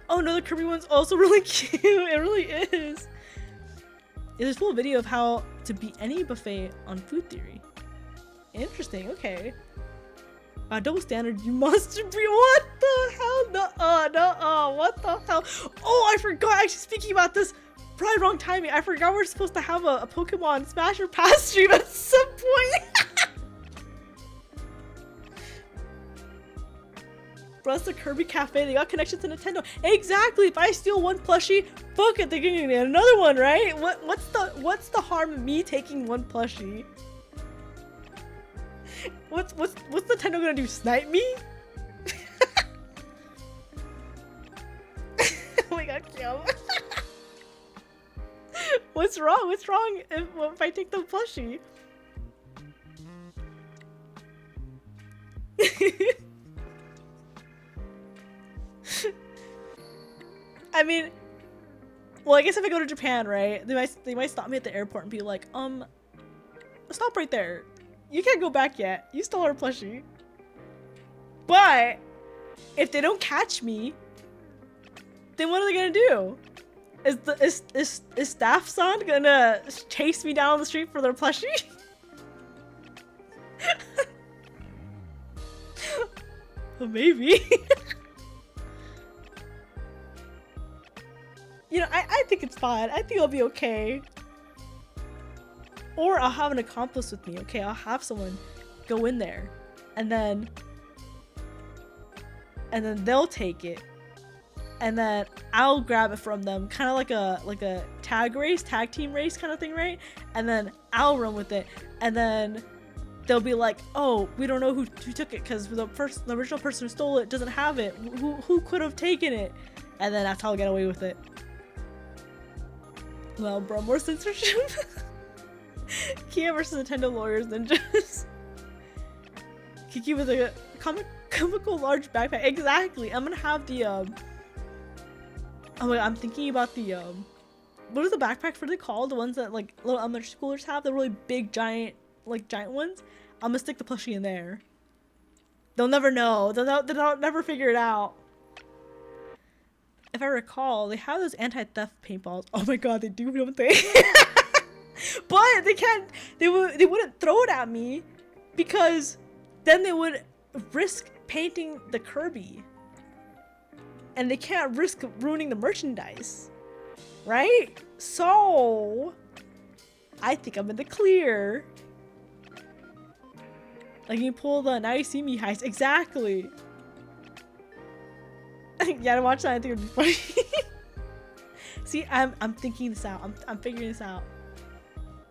Oh no, the Kirby one's also really cute. It really is. There's a full video of how to beat any buffet on Food Theory. Interesting. Okay. Double standard. You must be. What the hell? No. What the hell? Oh, I forgot. Actually, speaking about this. Probably wrong timing. I forgot we're supposed to have a Pokemon Smash or Pass stream at some point. Bro, that's the Kirby Cafe. They got connection to Nintendo. Exactly. If I steal one plushie, fuck it, they're gonna get another one, right? What's the harm of me taking one plushie? What's Nintendo gonna do? Snipe me? Oh my god, Kiayama. What's wrong? What's wrong if I take the plushie? I mean, well, I guess if I go to Japan, right, they might stop me at the airport and be like, stop right there. You can't go back yet. You stole our plushie. But if they don't catch me, then what are they gonna do? Is Staff-san gonna chase me down the street for their plushie? Well, maybe. You know, I think it's fine. I think I'll be okay. Or I'll have an accomplice with me, okay? I'll have someone go in there and then they'll take it. And then I'll grab it from them, kind of like a tag team race kind of thing, right? And then I'll run with it. And then they'll be like, oh, we don't know who took it because the original person who stole it doesn't have it. Who could have taken it? And then that's how I'll get away with it. Well, bro, more censorship. Kia versus Nintendo lawyers ninjas. Kiki with a comical large backpack. Exactly. I'm gonna have the Oh my god, I'm thinking about the what are the backpacks? What are they called? The ones that like little elementary schoolers have, the really big giant ones. I'm gonna stick the plushie in there. They'll never know. They'll never figure it out. If I recall, they have those anti-theft paintballs. Oh my god, they do, don't they? But they can't. They wouldn't throw it at me because then they would risk painting the Kirby, and they can't risk ruining the merchandise, right? So I think I'm in the clear. Like you pull the Now You See Me heist. Exactly. Yeah, to watch that I think it would be funny. See, I'm thinking this out. I'm figuring this out.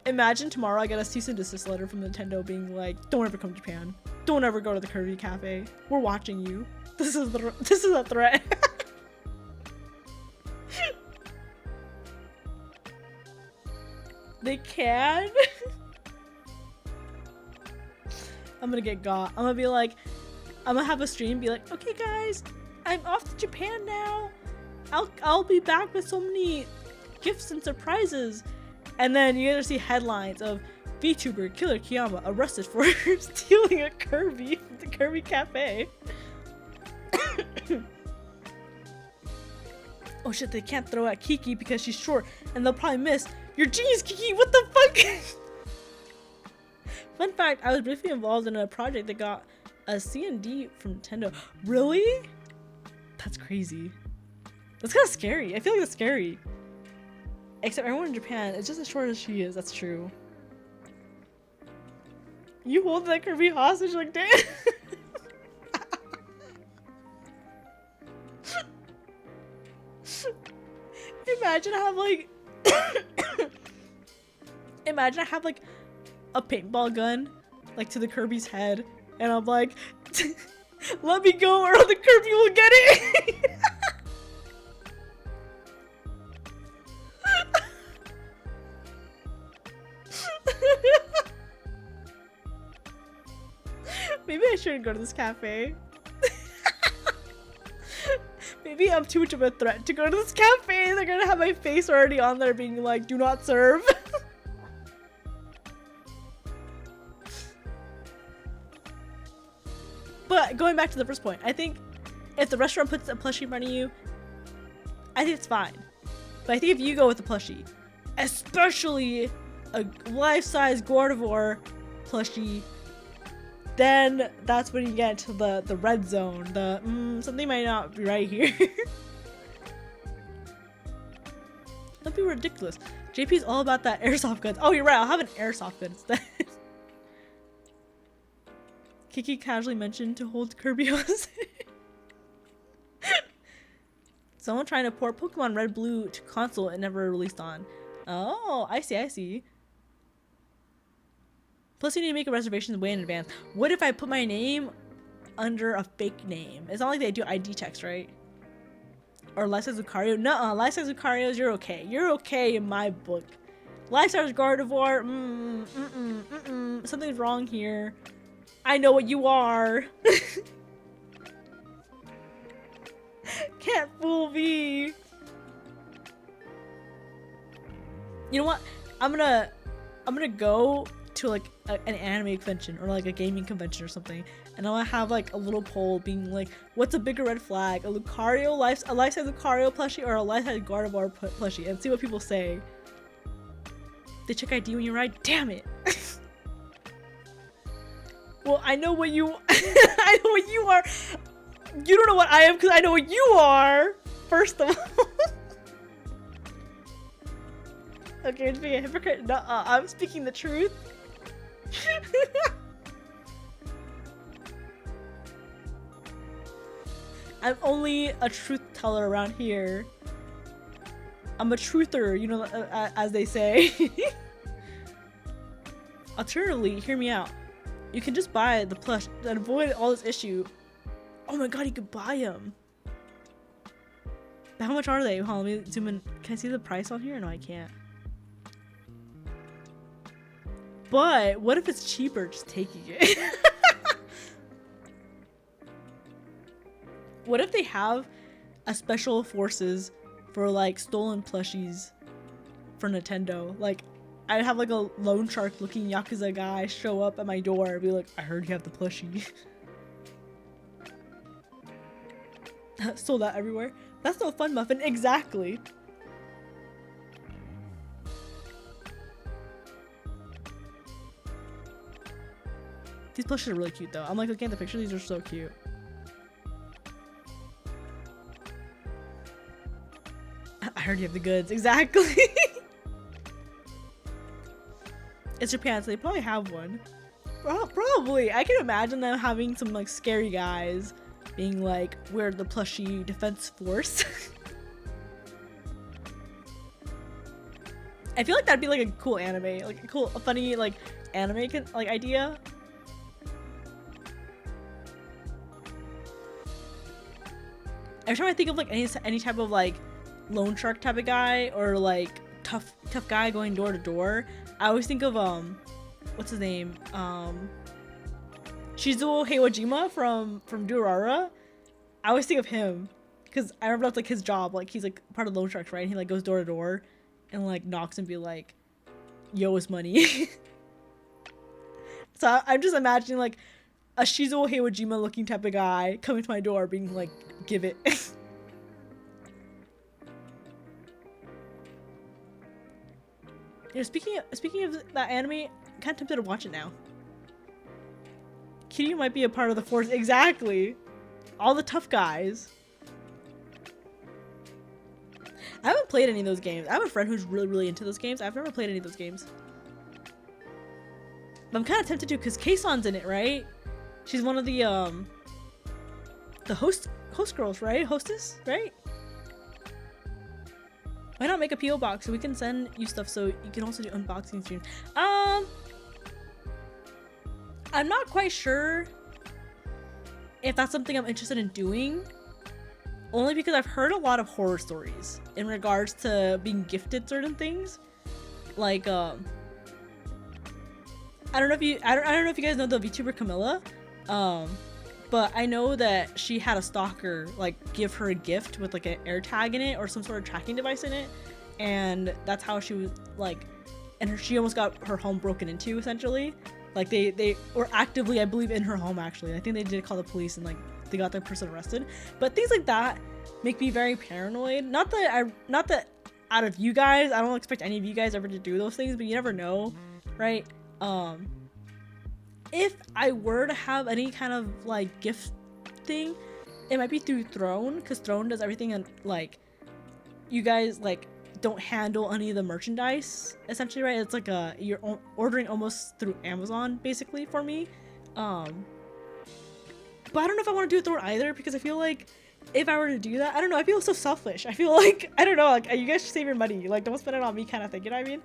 Imagine tomorrow I get a cease and desist letter from Nintendo being like, don't ever come to Japan. Don't ever go to the KREW cafe. We're watching you. This is a threat. They can? I'm gonna get got. I'm gonna be like, I'm gonna have a stream be like, okay guys, I'm off to Japan now. I'll be back with so many gifts and surprises. And then you're gonna see headlines of VTuber Killer Kiayama arrested for stealing a Kirby from the KREW cafe. Oh shit, they can't throw at Kiki because she's short and they'll probably miss. You're genius, Kiki, what the fuck? Fun fact, I was briefly involved in a project that got a C&D from Nintendo. Really? That's crazy. That's kind of scary. I feel like that's scary. Except everyone in Japan is just as short as she is. That's true. You hold that Kirby hostage like damn. Imagine I have like a paintball gun like to the Kirby's head and I'm like, let me go or the Kirby will get it. Maybe I shouldn't go to this cafe. Maybe I'm too much of a threat to go to this cafe. They're gonna have my face already on there being like, do not serve. But going back to the first point, I think if the restaurant puts a plushie in front of you, I think it's fine. But I think if you go with a plushie, especially a life-size Gardevoir plushie, then that's when you get to the red zone. The something might not be right here. Don't be ridiculous. JP's all about that airsoft guns. Oh, you're right. I'll have an airsoft gun instead. Kiki casually mentioned to hold Kirby hostage. Someone trying to port Pokemon Red Blue to console and never released on. Oh, I see. Plus, you need to make a reservation way in advance. What if I put my name under a fake name? It's not like they do ID checks, right? Or Life-size Lucario? Nuh-uh, Life-size Lucarios, you're okay. You're okay in my book. Life-size Gardevoir, something's wrong here. I know what you are. Can't fool me. You know what? I'm gonna go to like an anime convention or like a gaming convention or something, and I'm gonna have like a little poll being like, what's a bigger red flag? A life-size Lucario plushie or a life-size Gardevoir plushie, and see what people say. They check ID when you ride. Damn it. Well, I know what you I know what you are. You don't know what I am because I know what you are. First of all. Okay, I'm being a hypocrite. No, I'm speaking the truth. I'm only a truth teller around here. I'm a truther, you know, as they say. Alternatively, hear me out. You can just buy the plush and avoid all this issue. Oh my god, you could buy them. But how much are they? Hold on, let me zoom in. Can I see the price on here? No, I can't. But what if it's cheaper just taking it? What if they have a special forces for like stolen plushies for Nintendo? Like, I'd have like a loan shark looking Yakuza guy show up at my door and be like, I heard you have the plushie. Sold out everywhere. That's no fun, Muffin. Exactly. These plushies are really cute though. I'm like looking at the picture, these are so cute. I heard you have the goods. Exactly. It's Japan, so they probably have one. Probably. I can imagine them having some like scary guys being like, we're the plushie defense force. I feel like that'd be like a cool anime, like a funny like anime like idea. Every time I think of like any type of like loan shark type of guy or like tough guy going door to door, I always think of what's his name? Shizuo Heiwajima from Durara. I always think of him because I remember that's like his job. Like he's like part of loan sharks, right? And he like goes door to door and like knocks and be like, "Yo, is money." So I'm just imagining like a Shizuo Heiwajima looking type of guy coming to my door, being like, "Give it." You know, speaking of that anime, I'm kind of tempted to watch it now. KREW might be a part of the force. Exactly. All the tough guys. I haven't played any of those games. I have a friend who's really into those games. I've never played any of those games. But I'm kind of tempted to because Kayson's in it, right? She's one of the host girls, right? Hostess, right? Why not make a PO box so we can send you stuff so you can also do unboxing streams? I'm not quite sure if that's something I'm interested in doing. Only because I've heard a lot of horror stories in regards to being gifted certain things. Like, I don't know if you guys know the VTuber Camilla. But I know that she had a stalker like give her a gift with like an air tag in it or some sort of tracking device in it, and that's how she was like, and she almost got her home broken into essentially. Like they were actively, I believe, in her home actually. I think they did call the police and like they got their person arrested. But things like that make me very paranoid. Not that out of you guys, I don't expect any of you guys ever to do those things, but you never know, right? If I were to have any kind of like gift thing, it might be through Throne, because Throne does everything, and like you guys like don't handle any of the merchandise essentially, right? It's like you're ordering almost through Amazon basically for me. But I don't know if I want to do Throne either, because I feel like if I were to do that, I don't know, I feel so selfish. I feel like, I don't know, like you guys should save your money, like don't spend it on me kind of thing, you know what I mean?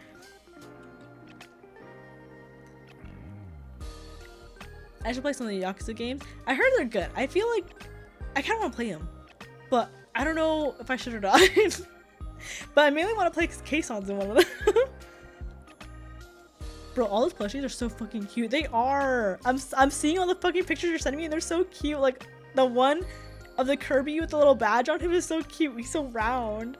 I should play some of the Yakuza games. I heard they're good. I feel like I kind of want to play them, but I don't know if I should or not. But I mainly want to play Kayson's in one of them. Bro, all those plushies are so fucking cute. They are. I'm seeing all the fucking pictures you're sending me, and they're so cute. Like the one of the Kirby with the little badge on him is so cute. He's so round.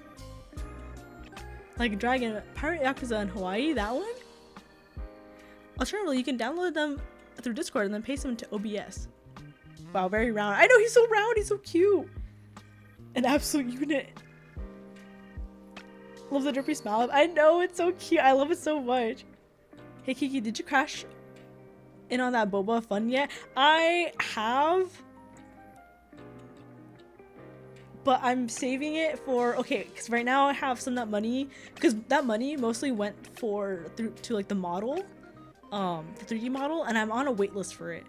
like Dragon, Pirate Yakuza in Hawaii, that one? Alternatively, you can download them through Discord and then paste them to OBS. Wow, very round. I know, he's so round, he's so cute. An absolute unit. Love the drippy smile. I know, it's so cute. I love it so much. Hey Kiki, did you crash in on that boba fun yet? I have, but I'm saving it for, okay, because right now I have some of that money, because that money mostly went to like the model, the 3D model, and I'm on a wait list for it.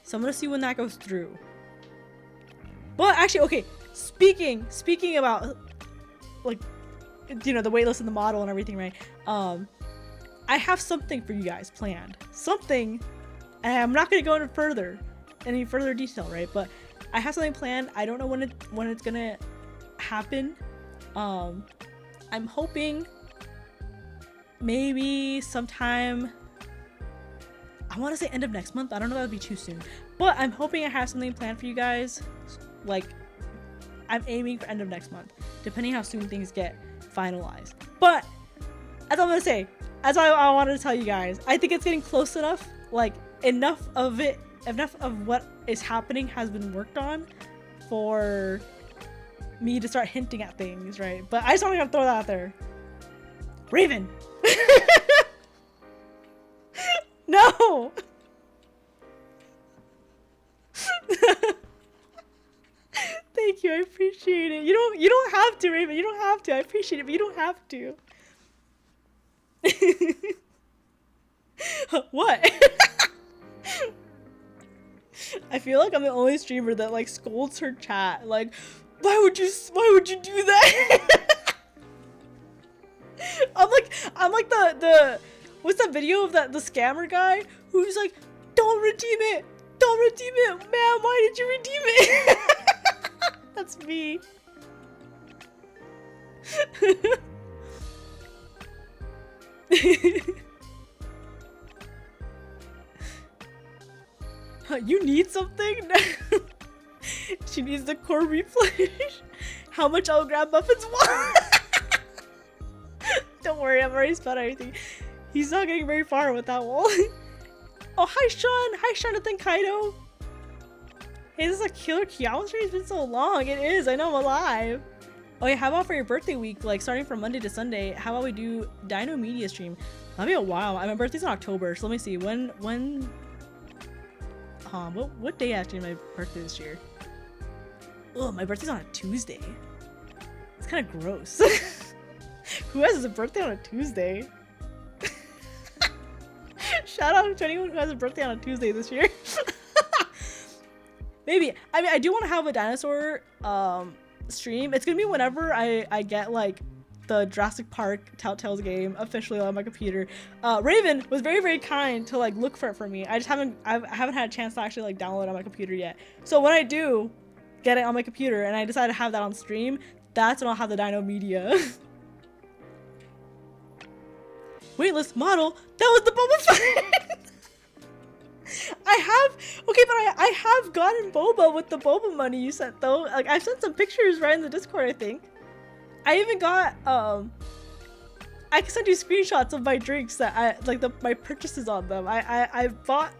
So I'm gonna see when that goes through. But actually, okay, speaking about like, you know, the waitlist and the model and everything, right? I have something for you guys planned. Something, and I'm not gonna go into any further detail, right? But I have something planned. I don't know when it's gonna happen. I'm hoping maybe sometime, I want to say end of next month. I don't know, that would be too soon. But I'm hoping I have something planned for you guys. Like, I'm aiming for end of next month, depending how soon things get finalized. But as I'm gonna say, as I wanted to tell you guys, I think it's getting close enough. Like, enough of what is happening has been worked on for me to start hinting at things, right? But I just want to throw that out there. Raven. No. Thank you, I appreciate it. You don't have to, Raven. You don't have to. I appreciate it, but you don't have to. What? I feel like I'm the only streamer that like scolds her chat. Like, why would you do that? I'm like the what's that video of the scammer guy who's like, don't redeem it, man. Why did you redeem it? That's me. You need something? She needs the core replay. How much I'll grab Muffins one? Don't worry, I've already spent everything. He's not getting very far with that wall. Oh, hi Sean! Hi Jonathan Kaido! Hey, this is a Killer Kiayama stream? It's been so long. It is, I know, I'm alive. Oh yeah, how about for your birthday week, like starting from Monday to Sunday, how about we do Dino Media stream? That'll be a while. My birthday's in October, so let me see. What day actually my birthday this year? Oh, my birthday's on a Tuesday. It's kind of gross. Who has a birthday on a Tuesday? Shout out to anyone who has a birthday on a Tuesday this year. Maybe. I mean, I do want to have a dinosaur stream. It's gonna be whenever I get like the Jurassic Park Telltale's game officially on my computer. Raven was very, very kind to like look for it for me. I haven't had a chance to actually like download it on my computer yet. So when I do get it on my computer and I decide to have that on stream, that's when I'll have the Dino Media. Waitlist model. That was the Boba Fett. I have gotten boba with the boba money you sent though. Like I've sent some pictures right in the Discord, I think. I even got I can send you screenshots of my drinks that I like my purchases on them. I bought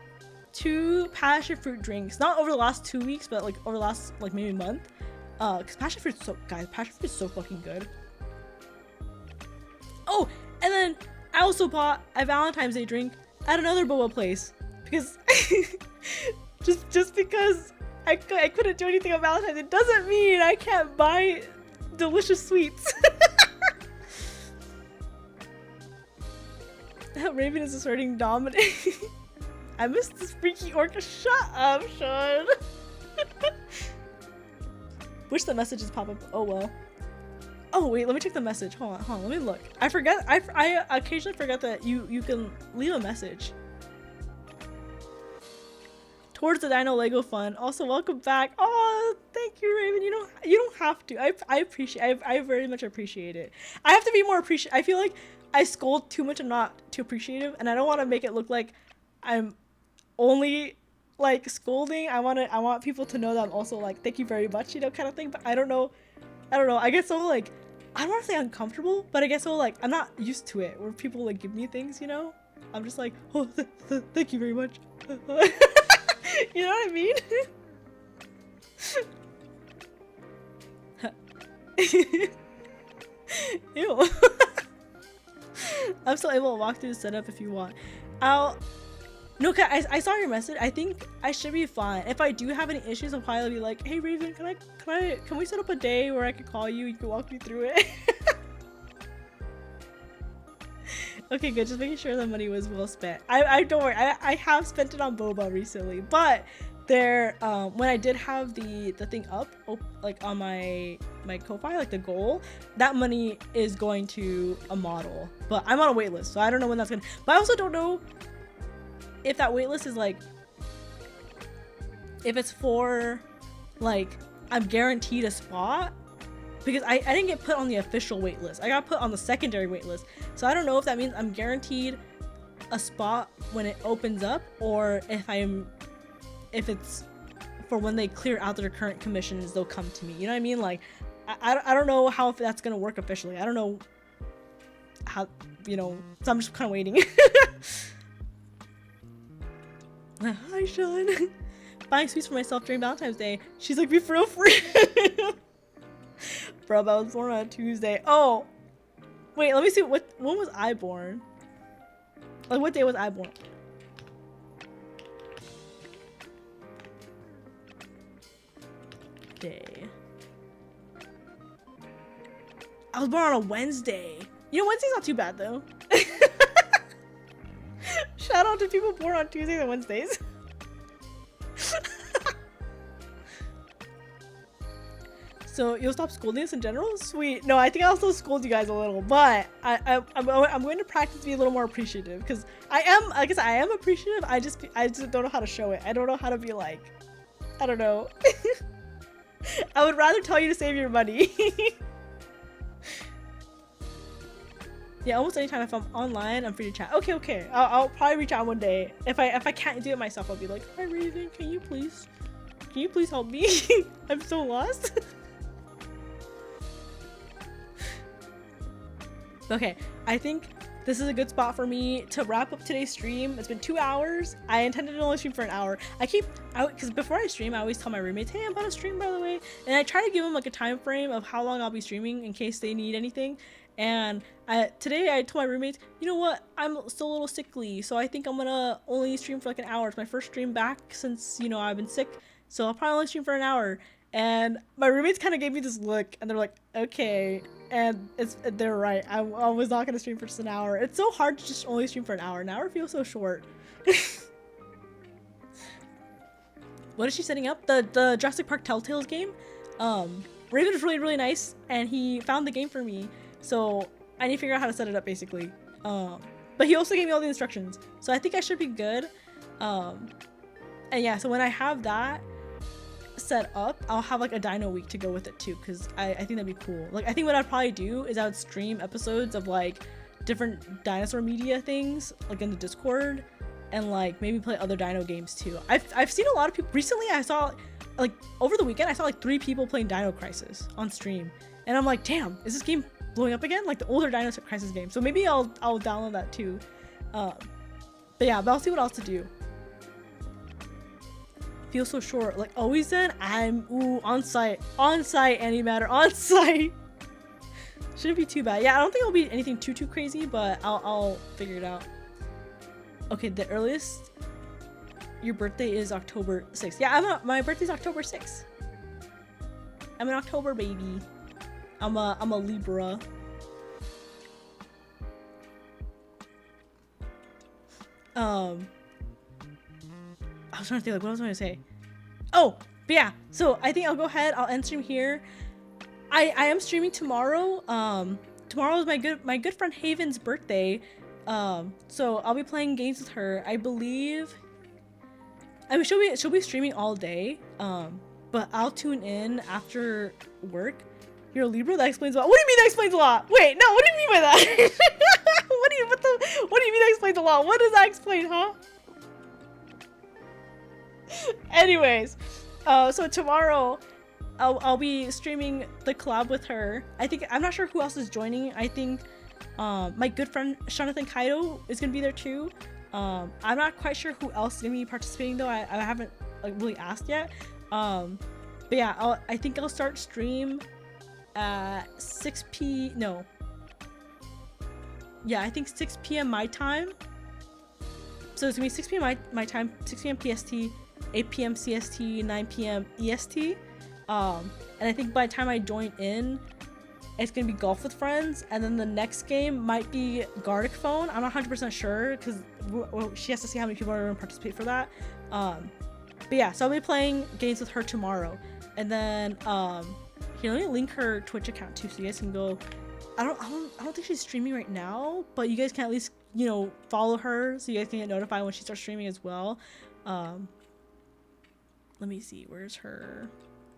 2 passion fruit drinks, not over the last 2 weeks, but like over the last like maybe month. Cause passion fruit is so fucking good. Oh, and then I also bought a Valentine's Day drink at another boba place because just because I couldn't do anything on Valentine's, it doesn't mean I can't buy delicious sweets. Raven is asserting domination. I missed this freaky orca. Shut up, Sean. Wish the messages pop up. Oh well. Oh wait, let me check the message. Hold on, let me look. I forget. I occasionally forget that you can leave a message. Towards the Dino Lego Fun. Also, welcome back. Oh, thank you, Raven. You don't have to. I appreciate. I very much appreciate it. I have to be more appreciative. I feel like I scold too much and not too appreciative, and I don't want to make it look like I'm only like scolding. I want people to know that I'm also like thank you very much, kind of thing. But I don't know. I get so like I don't want to say uncomfortable, but I guess so, like, I'm not used to it where people like give me things, you know? I'm just like, oh, thank you very much. You know what I mean? Ew. I'm still able to walk through the setup if you want. No, I saw your message. I think I should be fine. If I do have any issues, I'll probably be like, hey Raven, can we set up a day where I can call you? You can walk me through it. Okay, good. Just making sure the money was well spent. I don't worry. I have spent it on boba recently, but there, when I did have the thing up, like on my Ko-fi, like the goal, that money is going to a model, but I'm on a wait list, so I don't know when that's gonna. But I also don't know if that wait list is like, if it's for like I'm guaranteed a spot, because I didn't get put on the official wait list. I got put on the secondary wait list, so I don't know if that means I'm guaranteed a spot when it opens up, or if it's for when they clear out their current commissions, they'll come to me. You know what I mean? Like, I don't know how that's gonna work officially. I don't know how, you know, so I'm just kind of waiting. Hi, Sean. Buying sweets for myself during Valentine's Day. She's like, be for real free. Bro, I was born on a Tuesday. Oh, wait, let me see. When was I born? Like, what day was I born? Day. I was born on a Wednesday. You know, Wednesday's not too bad though. Shout out to people born on Tuesdays and Wednesdays. So you'll stop scolding us in general? Sweet. No, I think I'll still scold you guys a little, but I'm going to practice to be a little more appreciative, because I guess I am appreciative. I just don't know how to show it. I don't know how to be like, I don't know. I would rather tell you to save your money. Yeah, almost anytime if I'm online, I'm free to chat. Okay. I'll probably reach out one day. If I can't do it myself, I'll be like, hi Raven, can you please help me? I'm so lost. Okay, I think this is a good spot for me to wrap up today's stream. It's been 2 hours. I intended to only stream for an hour. Because before I stream, I always tell my roommates, hey, I'm about to stream, by the way. And I try to give them like a time frame of how long I'll be streaming in case they need anything. And today I told my roommates, you know what, I'm still a little sickly, so I think I'm gonna only stream for like an hour. It's my first stream back since, you know, I've been sick, so I'll probably only stream for an hour. And my roommates kind of gave me this look, and they're like, okay. And they're right. I was not gonna stream for just an hour. It's so hard to just only stream for an hour. An hour feels so short. What is she setting up? The Jurassic Park Telltales game. Raven is really nice, and he found the game for me. So I need to figure out how to set it up, basically. But he also gave me all the instructions, so I think I should be good. And yeah, so when I have that set up, I'll have like a dino week to go with it too, because I think that'd be cool. Like, I think what I'd probably do is I would stream episodes of like different dinosaur media things, like in the Discord, and like maybe play other dino games too. I've seen a lot of people recently. I saw, like, over the weekend, I saw like 3 people playing Dino Crisis on stream, and I'm like, damn, is this game blowing up again? Like the older Dino Crisis game. So maybe I'll download that too. But yeah, but I'll see what else to do. Feels so short. Like always then, I'm on site antimatter, on site. Shouldn't be too bad. Yeah, I don't think it'll be anything too crazy, but I'll figure it out. Okay, the earliest your birthday is October 6th. Yeah, my birthday's October 6th. I'm an October baby. I'm a Libra. I was trying to think, like, what was I going to say? Oh, but yeah, so I think I'll go ahead. I'll end stream here. I am streaming tomorrow. Tomorrow is my good friend Haven's birthday. So I'll be playing games with her. I believe. I mean, she'll be streaming all day. But I'll tune in after work. You're a Libra? That explains a lot. What do you mean that explains a lot? Wait, no, what do you mean by that? What do you mean that explains a lot? What does that explain, huh? Anyways, so tomorrow I'll be streaming the collab with her. I'm not sure who else is joining. I think my good friend Jonathan Kaido is gonna be there too. I'm not quite sure who else is gonna be participating though. I haven't like really asked yet. But yeah, I think I'll start stream at 6 p.m. No. Yeah, I think 6 p.m. my time. So it's gonna be 6 p.m. my time, 6 p.m. PST, 8 p.m. CST, 9 p.m. EST. And I think by the time I join in, it's gonna be Golf with Friends, and then the next game might be Gartic Phone. I'm not 100% sure because she has to see how many people are gonna participate for that. But yeah, so I'll be playing games with her tomorrow, and then here, let me link her Twitch account too, so you guys can go. I don't think she's streaming right now, but you guys can at least, you know, follow her so you guys can get notified when she starts streaming as well. Let me see, where's her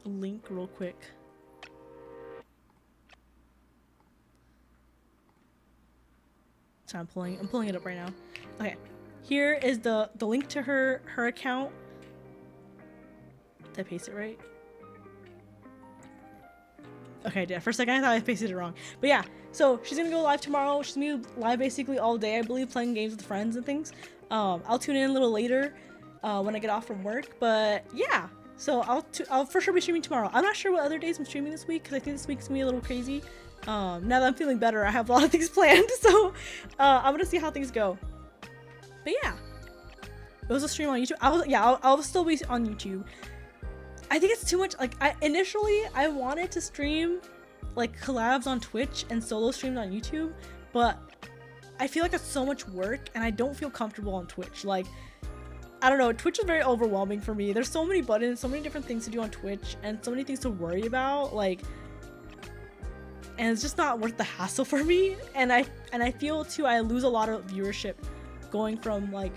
link real quick. So I'm pulling it up right now. Okay, here is the link to her account. Did I paste it right? Okay, I did. For a second I thought I pasted it wrong. But yeah, so she's gonna go live tomorrow. She's gonna be live basically all day, I believe, playing games with friends and things. I'll tune in a little later when I get off from work. But yeah, so I'll for sure be streaming tomorrow. I'm not sure what other days I'm streaming this week because I think this week's gonna be a little crazy. Now that I'm feeling better, I have a lot of things planned, so I'm gonna see how things go. But yeah, it was a stream on YouTube. I'll still be on YouTube. I think it's too much. Like, initially I wanted to stream like collabs on Twitch and solo streams on YouTube, but I feel like it's so much work and I don't feel comfortable on Twitch. Like, I don't know, Twitch is very overwhelming for me. There's so many buttons, so many different things to do on Twitch, and so many things to worry about, like, and it's just not worth the hassle for me. And I feel too I lose a lot of viewership going from like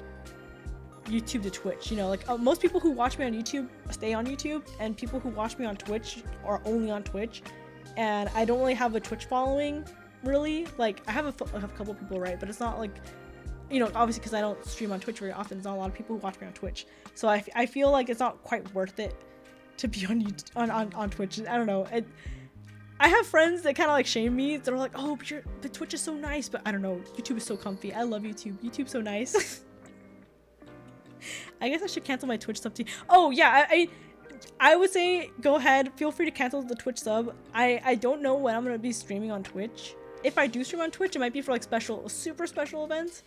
YouTube to Twitch, you know, like most people who watch me on YouTube stay on YouTube, and people who watch me on Twitch are only on Twitch, and I don't really have a Twitch following, really. Like, I have a couple people, right, but it's not like, you know, obviously because I don't stream on Twitch very often, there's not a lot of people who watch me on Twitch, so I feel like it's not quite worth it to be on YouTube, on Twitch. I don't know, I have friends that kind of like shame me. They're like, oh, but Twitch is so nice, but I don't know, YouTube is so comfy. I love YouTube. YouTube's so nice. I guess I should cancel my Twitch sub too. Oh yeah, I would say go ahead, feel free to cancel the Twitch sub. I don't know when I'm gonna be streaming on Twitch. If I do stream on Twitch, it might be for like super special events.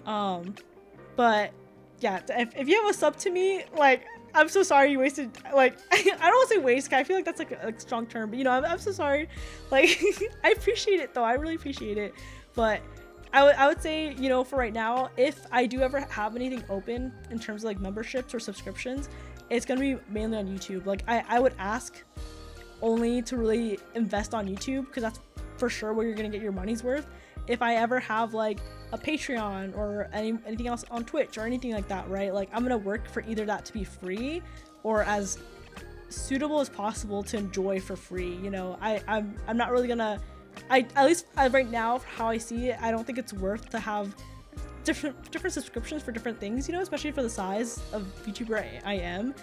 But yeah, if you have a sub to me, like, I'm so sorry you wasted, like, I don't want to say waste, cause I feel like that's like a strong term, but you know, I'm so sorry. Like, I appreciate it though, I really appreciate it. But I would say, you know, for right now, if I do ever have anything open in terms of like memberships or subscriptions, it's gonna be mainly on YouTube. Like, I would ask only to really invest on YouTube, because that's for sure where you're gonna get your money's worth. If I ever have like a Patreon or anything else on Twitch or anything like that, right, like, I'm gonna work for either that to be free or as suitable as possible to enjoy for free. You know, I'm not really gonna, at least right now, for how I see it, I don't think it's worth to have different subscriptions for different things, you know, especially for the size of VTuber I am.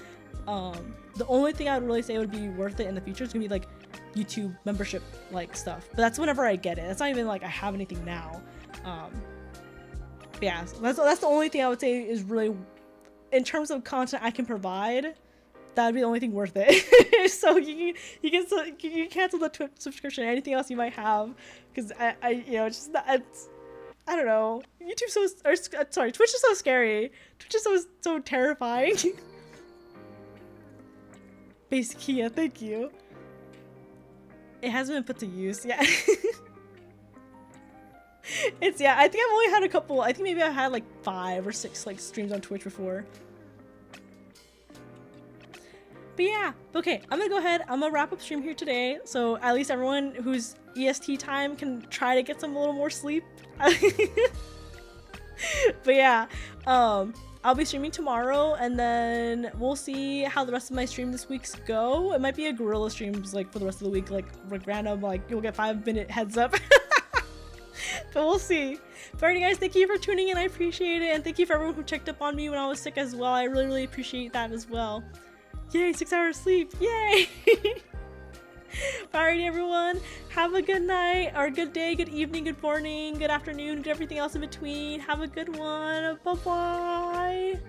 The only thing I would really say would be worth it in the future is gonna be like YouTube membership like stuff, but that's whenever I get it. That's not even like I have anything now. But yeah, so that's the only thing I would say is really, in terms of content I can provide, that'd be the only thing worth it. So you can cancel the Twitch subscription, anything else you might have, because I you know, it's just I don't know, sorry, Twitch is so scary. Twitch is so terrifying. Basic Kia, thank you. It hasn't been put to use yet. Yeah, I think I've only had a couple. I think maybe I had like 5 or 6 like streams on Twitch before. But yeah, okay, I'm gonna go ahead. I'm gonna wrap up stream here today, so at least everyone who's EST time can try to get some a little more sleep. But yeah, I'll be streaming tomorrow, and then we'll see how the rest of my stream this week's go. It might be a guerrilla streams like for the rest of the week, like random, like you'll get 5-minute heads up. But we'll see. But alrighty guys, thank you for tuning in, I appreciate it, and thank you for everyone who checked up on me when I was sick as well. I really appreciate that as well. Yay, 6 hours sleep, yay. Alrighty, everyone. Have a good night, or good day, good evening, good morning, good afternoon, good everything else in between. Have a good one. Bye-bye.